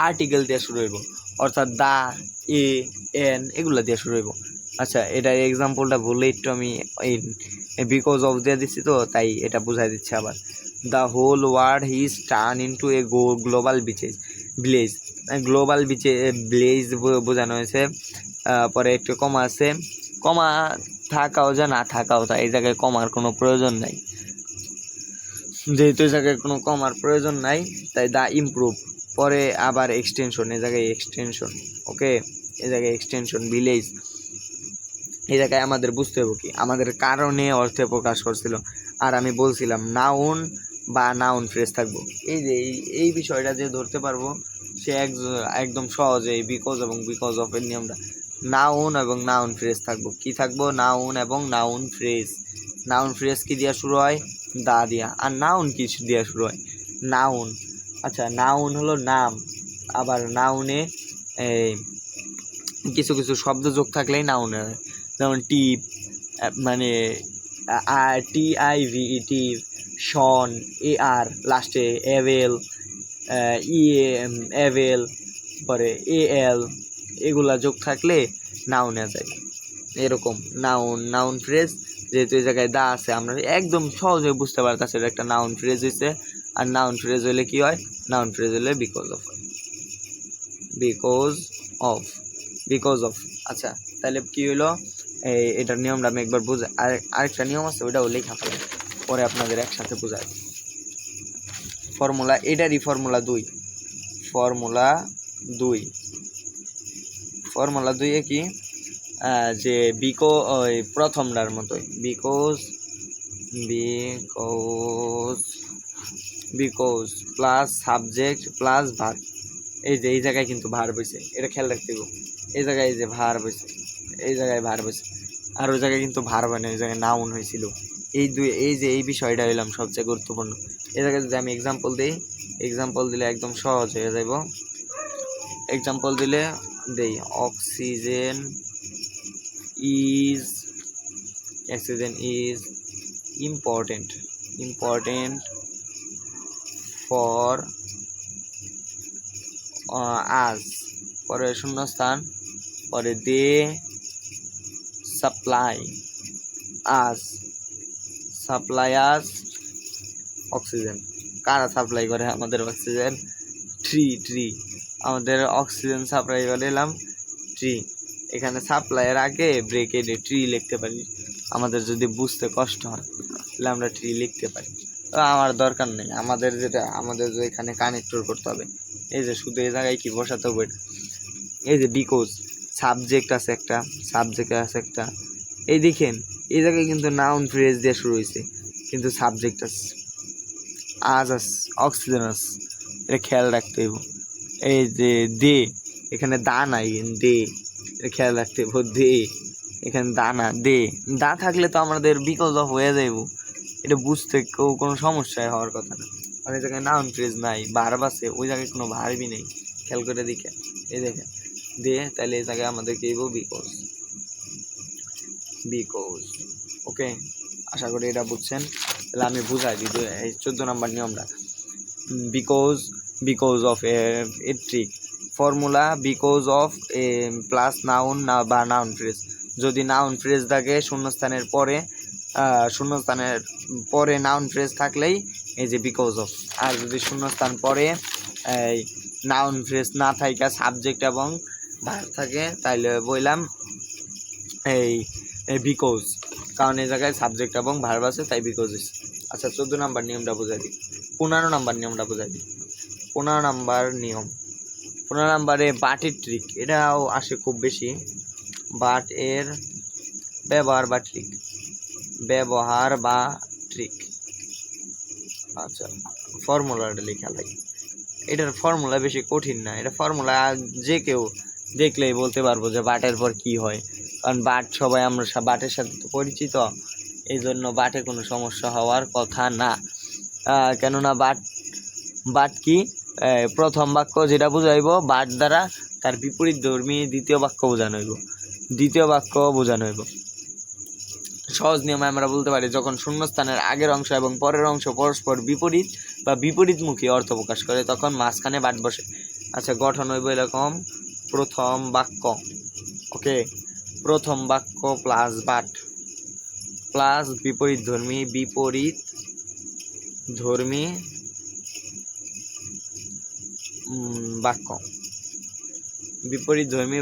আর্টিকেল দিয়ে শুরু হইব, অর্থাৎ দা, এন এগুলো দিয়ে শুরু হইব। আচ্ছা, এটা এক্সাম্পলটা বললে একটু আমি বিকজ অফ দিয়ে দিচ্ছি, তো তাই এটা বুঝাই দিচ্ছি আবার। The whole world is turn into a global village. Village বোঝানো হয়েছে, পরে একটু কমা আছে, কমা থাকাও যা না থাকাও তা, এই জায়গায় কমার কোনো প্রয়োজন নাই। যেহেতু এই জায়গায় কোনো কমার প্রয়োজন নাই, তাই দা ইমপ্রুভ, পরে আবার এক্সটেনশন, এই জায়গায় এক্সটেনশন, ওকে, এই জায়গায় এক্সটেনশন ভিলেজ। এই জায়গায় আমাদের বুঝতে হবে কি আমাদের কারণে অর্থে প্রকাশ করছিল। আর আমি বলছিলাম নাউন বা নাউন ফ্রেজ থাকবো। এই যে এই বিষয়টা যে ধরতে পারবো সে একদম সহজে এই বিকজ এবং বিকজ অফ এর নিয়মটা নাউন এবং নাউন ফ্রেজ থাকবো। কি থাকবো? নাউন এবং নাউন ফ্রেজ। নাউন ফ্রেজ কি দিয়া শুরু হয়? দা দিয়া। আর নাউন কি দিয়া শুরু হয়? নাউন। আচ্ছা, নাউন হলো নাম। আবার নাউনে এই কিছু কিছু শব্দ যোগ থাকলেই নাউন হয়। যেমন টিপ, মানে TIVE টিপ, শন, AR লাস্টে, এভেল, এভেল, পরে AL, এগুলা যোগ থাকলে নাউনে যায়। এরকম নাউন ফ্রেজ। যেহেতু এই জায়গায় দা আছে আমরা একদম সহজে বুঝতে পারতেছি এটা একটা নাউন ফ্রেজ হয়েছে। আর নাউন ফ্রেজ হলে কি হয়? নাউন ফ্রেজ হলে বিকজ অফ হয়। Because of. আচ্ছা, তাহলে কি হলো? এটার নিয়মটা আমি একবার বুঝাই। আরেকটা নিয়ম আছে, ওইটাও লেখা ফেলে, পরে আপনাদের একসাথে বোঝাই। ফর্মুলা, এটারই ফর্মুলা 2। ফর্মুলা 2 কি? যে ওই প্রথমটার মতোই because plus subject plus verb. এই যে এই জায়গায় কিন্তু ভার্ব হয়েছে, এটা খেয়াল রাখতে হবে। এই জায়গায় এই যে ভার্ব হয়েছে, এই জায়গায় ভার্ব হয়েছে। আর ওই জায়গায় কিন্তু ভার্ব হয় না, ওই জায়গায় নাউন হয়েছিল। এই যে এই বিষয়টা হইলাম সবচেয়ে গুরুত্বপূর্ণ। এই জায়গায় যদি আমি এক্সাম্পল দিই, এক্সাম্পল দিলে একদম সহজ হয়ে যাইব। এক্সাম্পল দিলে দেই, oxygen is important for us, পরে শূন্যস্থান, পরে দে সাপ্লাই আস অক্সিজেন। কারা সাপ্লাই করে আমাদের অক্সিজেন? ট্রি। আমাদের অক্সিজেন সাপ্লাই করে এলাম ট্রি। এখানে সাপ্লাইয়ের আগে ব্রেকেটে ট্রি লিখতে পারি। আমাদের যদি বুঝতে কষ্ট হয় তাহলে আমরা ট্রি লিখতে পারি। তো আমার দরকার নেই, আমাদের যে এখানে কানেক্টর করতে হবে। এই যে শুধু এই জায়গায় কি বসাতে হবে? এই যে বিকজ সাবজেক্ট আছে একটা, এই দেখেন এই জায়গায় কিন্তু নাউন ফ্রেজ দিয়ে শুরু হয়েছে, কিন্তু সাবজেক্ট আছে অক্সিজেন আছে। এটা খেয়াল রাখতে হইব। এই যে দে, এখানে দা নাই, দে, এটা খেয়াল রাখতে হইব। দে, এখানে দা না, দা থাকলে তো আমাদের বিকজ অফ হয়ে যাইব। এটা বুঝতে কোনো সমস্যায় হওয়ার কথা না। আর এই জায়গায় নাউন ফ্রেজ নাই, ভার্ব আছে, ওই জায়গায় কোনো ভার্বই নেই। খেয়াল করে দেখেন, এই দেখেন দে, তাহলে এই জায়গায় আমাদের কি হইব? বিকজ। ওকে, আশা করি এটা বুঝছেন। তাহলে আমি বুঝাই দিই এই 14 নম্বর নিয়মটা। Because of a trick. Formula because of plus noun বা নাউন ফ্রেজ। যদি নাউন ফ্রেজ থাকে শূন্যস্থানের পরে নাউন ফ্রেজ থাকলেই এই যে বিকজ অফ। আর যদি শূন্যস্থান পরে এই নাউন ফ্রেজ না থাকা সাবজেক্ট এবং ভার্ব থাকে তাইলে বললাম এই বিকজ, কারণ এই জায়গায় সাবজেক্ট এবং ভার্ব আছে তাই বিকজ হয়েছে। আচ্ছা, 14 নম্বর নিয়মটা বোঝাই দিই। 15 নম্বর নিয়মটা বোঝাই দিই। 15 নম্বরে বাটের ট্রিক, এটাও আসে খুব বেশি। বাট এর ব্যবহার বা ট্রিক। আচ্ছা, ফর্মুলাটা লেখা লাগে। এটার ফর্মুলা বেশি কঠিন না, এটা ফর্মুলা যে কেউ দেখলেই বলতে পারবো যে বাটের পর কি হয়। কারণ আমরা বাটের সাথে তো পরিচিত, এই জন্য বাটে কোনো সমস্যা হওয়ার কথা না। কেননা বাট কি? প্রথম বাক্য যেটা বুঝাইব বাট দ্বারা তার বিপরীত ধর্মী দ্বিতীয় বাক্য বোঝানো হইব। সহজ নিয়মে আমরা বলতে পারি, যখন শূন্যস্থানের আগের অংশ এবং পরের অংশ পরস্পর বিপরীত বা বিপরীতমুখী অর্থ প্রকাশ করে তখন মাঝখানে বাট বসে। আচ্ছা, গঠন হইব এরকম: প্রথম বাক্য, ওকে, প্রথম বাক্য প্লাস বাট প্লাস বিপরীত ধর্মী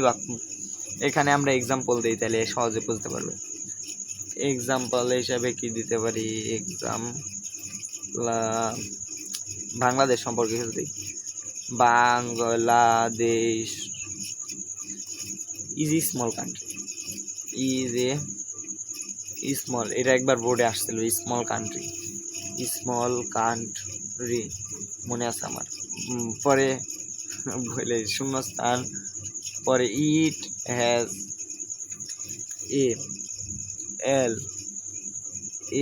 বাক্য। এখানে আমরা এক্সাম্পল দিই, তাহলে সহজে বুঝতে পারবে। এক্সাম্পল হিসাবে কি দিতে পারি? বাংলাদেশ সম্পর্কে কিছু দিই। Bangladesh is small country. Is a small, এটা একবার বোর্ডে আসছিল, স্মল কান্ট্রি, স্মল কান্ট্রি মনে আছে আমার। পরে বলে শূন্যস্থান, পরে it has a L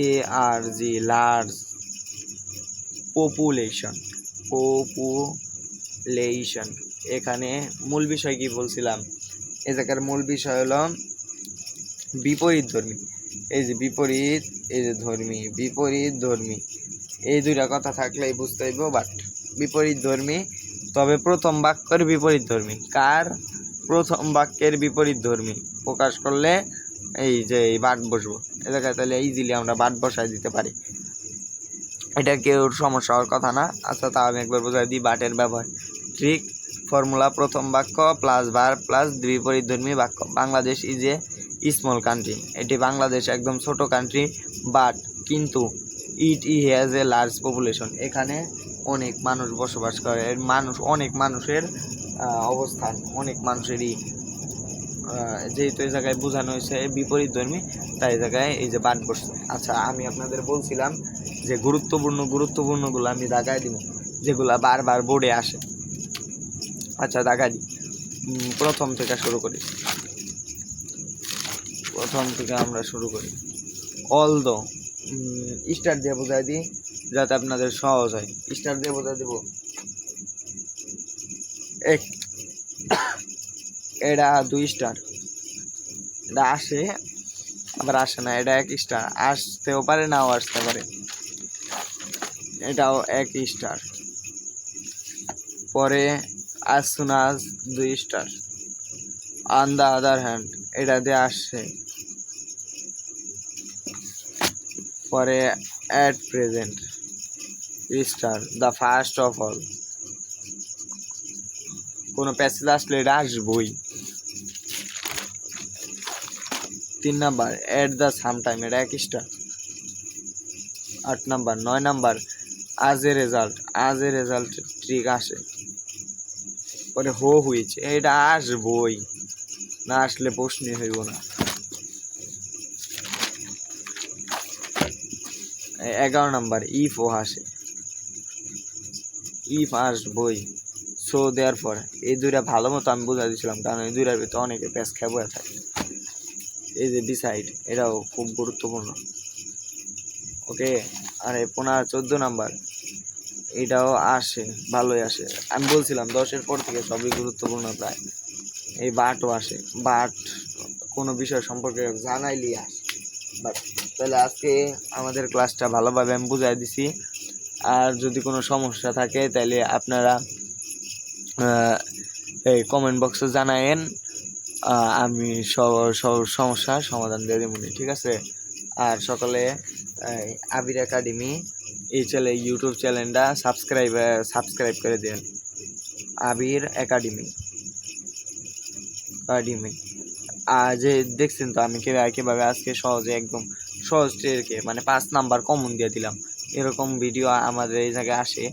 A R G large population, population. এখানে মূল বিষয় কি বলছিলাম, এই জায়গার মূল বিষয় হলো বিপরীত ধর্মী। এই যে বিপরীত, এই যে ধর্মী, বিপরীত ধর্মী, এই দুইটা কথা থাকলেই বুঝতে হইব। বাট বিপরীত ধর্মী, তবে প্রথম বাক্যের বিপরীত ধর্মী। কার? প্রথম বাক্যের বিপরীত ধর্মী প্রকাশ করলে এই যে এই বাট বসবো এ জায়গায়, তাহলে ইজিলি আমরা বাট বসায় দিতে পারি। এটা কেউ সমস্যা হওয়ার কথা না। আচ্ছা, তা আমি একবার বোঝাই দিই বাটের ব্যবহার। ট্রিক ফর্মুলা: প্রথম বাক্য প্লাস ভার্ব প্লাস বিপরীত ধর্মী বাক্য। Bangladesh is a small country, এটি বাংলাদেশ একদম ছোট কান্ট্রি। বাট কিন্তু ইট হ্যাজ এ লার্জ পপুলেশন, এখানে অনেক মানুষ বসবাস করে। অনেক মানুষের অবস্থান, অনেক মানুষেরই, যেহেতু এই জায়গায় বোঝানো হয়েছে বিপরীত ধর্মী, তাই এই জায়গায় এই যে বাট বসছে। আচ্ছা, আমি আপনাদের বলছিলাম যে গুরুত্বপূর্ণগুলো আমি দাগায় দিব, যেগুলা বারবার বোর্ডে আসে। আচ্ছা, দাগা দিই। প্রথম থেকে শুরু করি, আমরা শুরু করি। অল দো স্টার দিয়ে বোঝাই দিই যাতে আপনাদের সহজ হয়। স্টার দিয়ে বোঝাই দিব এটা 2 স্টার, এটা আসে আবার আসে না, এটা 1 স্টার, আসতেও পারে নাও আসতে পারে, এটাও 1 স্টার। পরে as soon as 2 star. On the other hand, এটা দিয়ে আসছে। পরে at present star, the first of all, কোনো প্যাসেজ আসলে এটা আসবই। 3 number at the same time, এটা 1 স্টার। 8 নাম্বার 9 নাম্বার আজ এ রেজাল্ট ট্রিক আসে। পরে হয়েছে, এটা আসবই, না আসলে প্রশ্নই হইব না। 11 নাম্বার ইফ আসে, ইফ আসবই। সো দেয়ার পর, এই দুইটা ভালো মতো আমি বোঝা দিয়েছিলাম, কারণ এই দুইটার ভিতরে অনেকে প্যাস খেয়ে থাকে। এই যে বিসাইড, এটাও খুব গুরুত্বপূর্ণ। ওকে, আর 14 নাম্বার এটাও আসে, ভালোই আসে। আমি বলছিলাম 10-এর পর থেকে সবই গুরুত্বপূর্ণ প্রায়। এই বাটও আসে, বাট কোনো বিষয় সম্পর্কে জানাইলি আসে। বাট তাহলে আজকে আমাদের ক্লাসটা ভালোভাবে আমি বুঝাই দিছি। আর যদি কোনো সমস্যা থাকে তাহলে আপনারা এই কমেন্ট বক্সে জানায়েন, আমি সব সমস্যার সমাধান দিয়ে দেবো, ঠিক আছে? আর সকলে আবির একাডেমি এই ইউটিউব চ্যানেলটা সাবস্ক্রাইব করে দেন। আবির একাডেমি। আর যে দেখছেন তো আমি কীভাবে আজকে সহজে, একদম সহজ ট্রিকে মানে 5 নাম্বার কমন দিয়ে দিলাম। এরকম ভিডিও আমাদের এই জায়গায় আসে।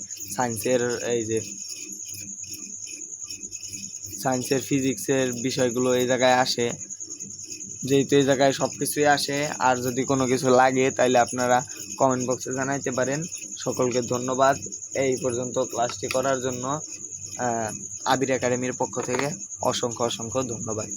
সায়েন্সের ফিজিক্সের বিষয়গুলো এই জায়গায় আসে, যেহেতু এই জায়গায় সব কিছুই আসে। আর যদি কোনো কিছু লাগে তাহলে আপনারা কমেন্ট বক্সে জানাইতে পারেন। সকলকে ধন্যবাদ এই পর্যন্ত ক্লাসটি করার জন্য। আবির একাডেমির পক্ষ থেকে অসংখ্য ধন্যবাদ।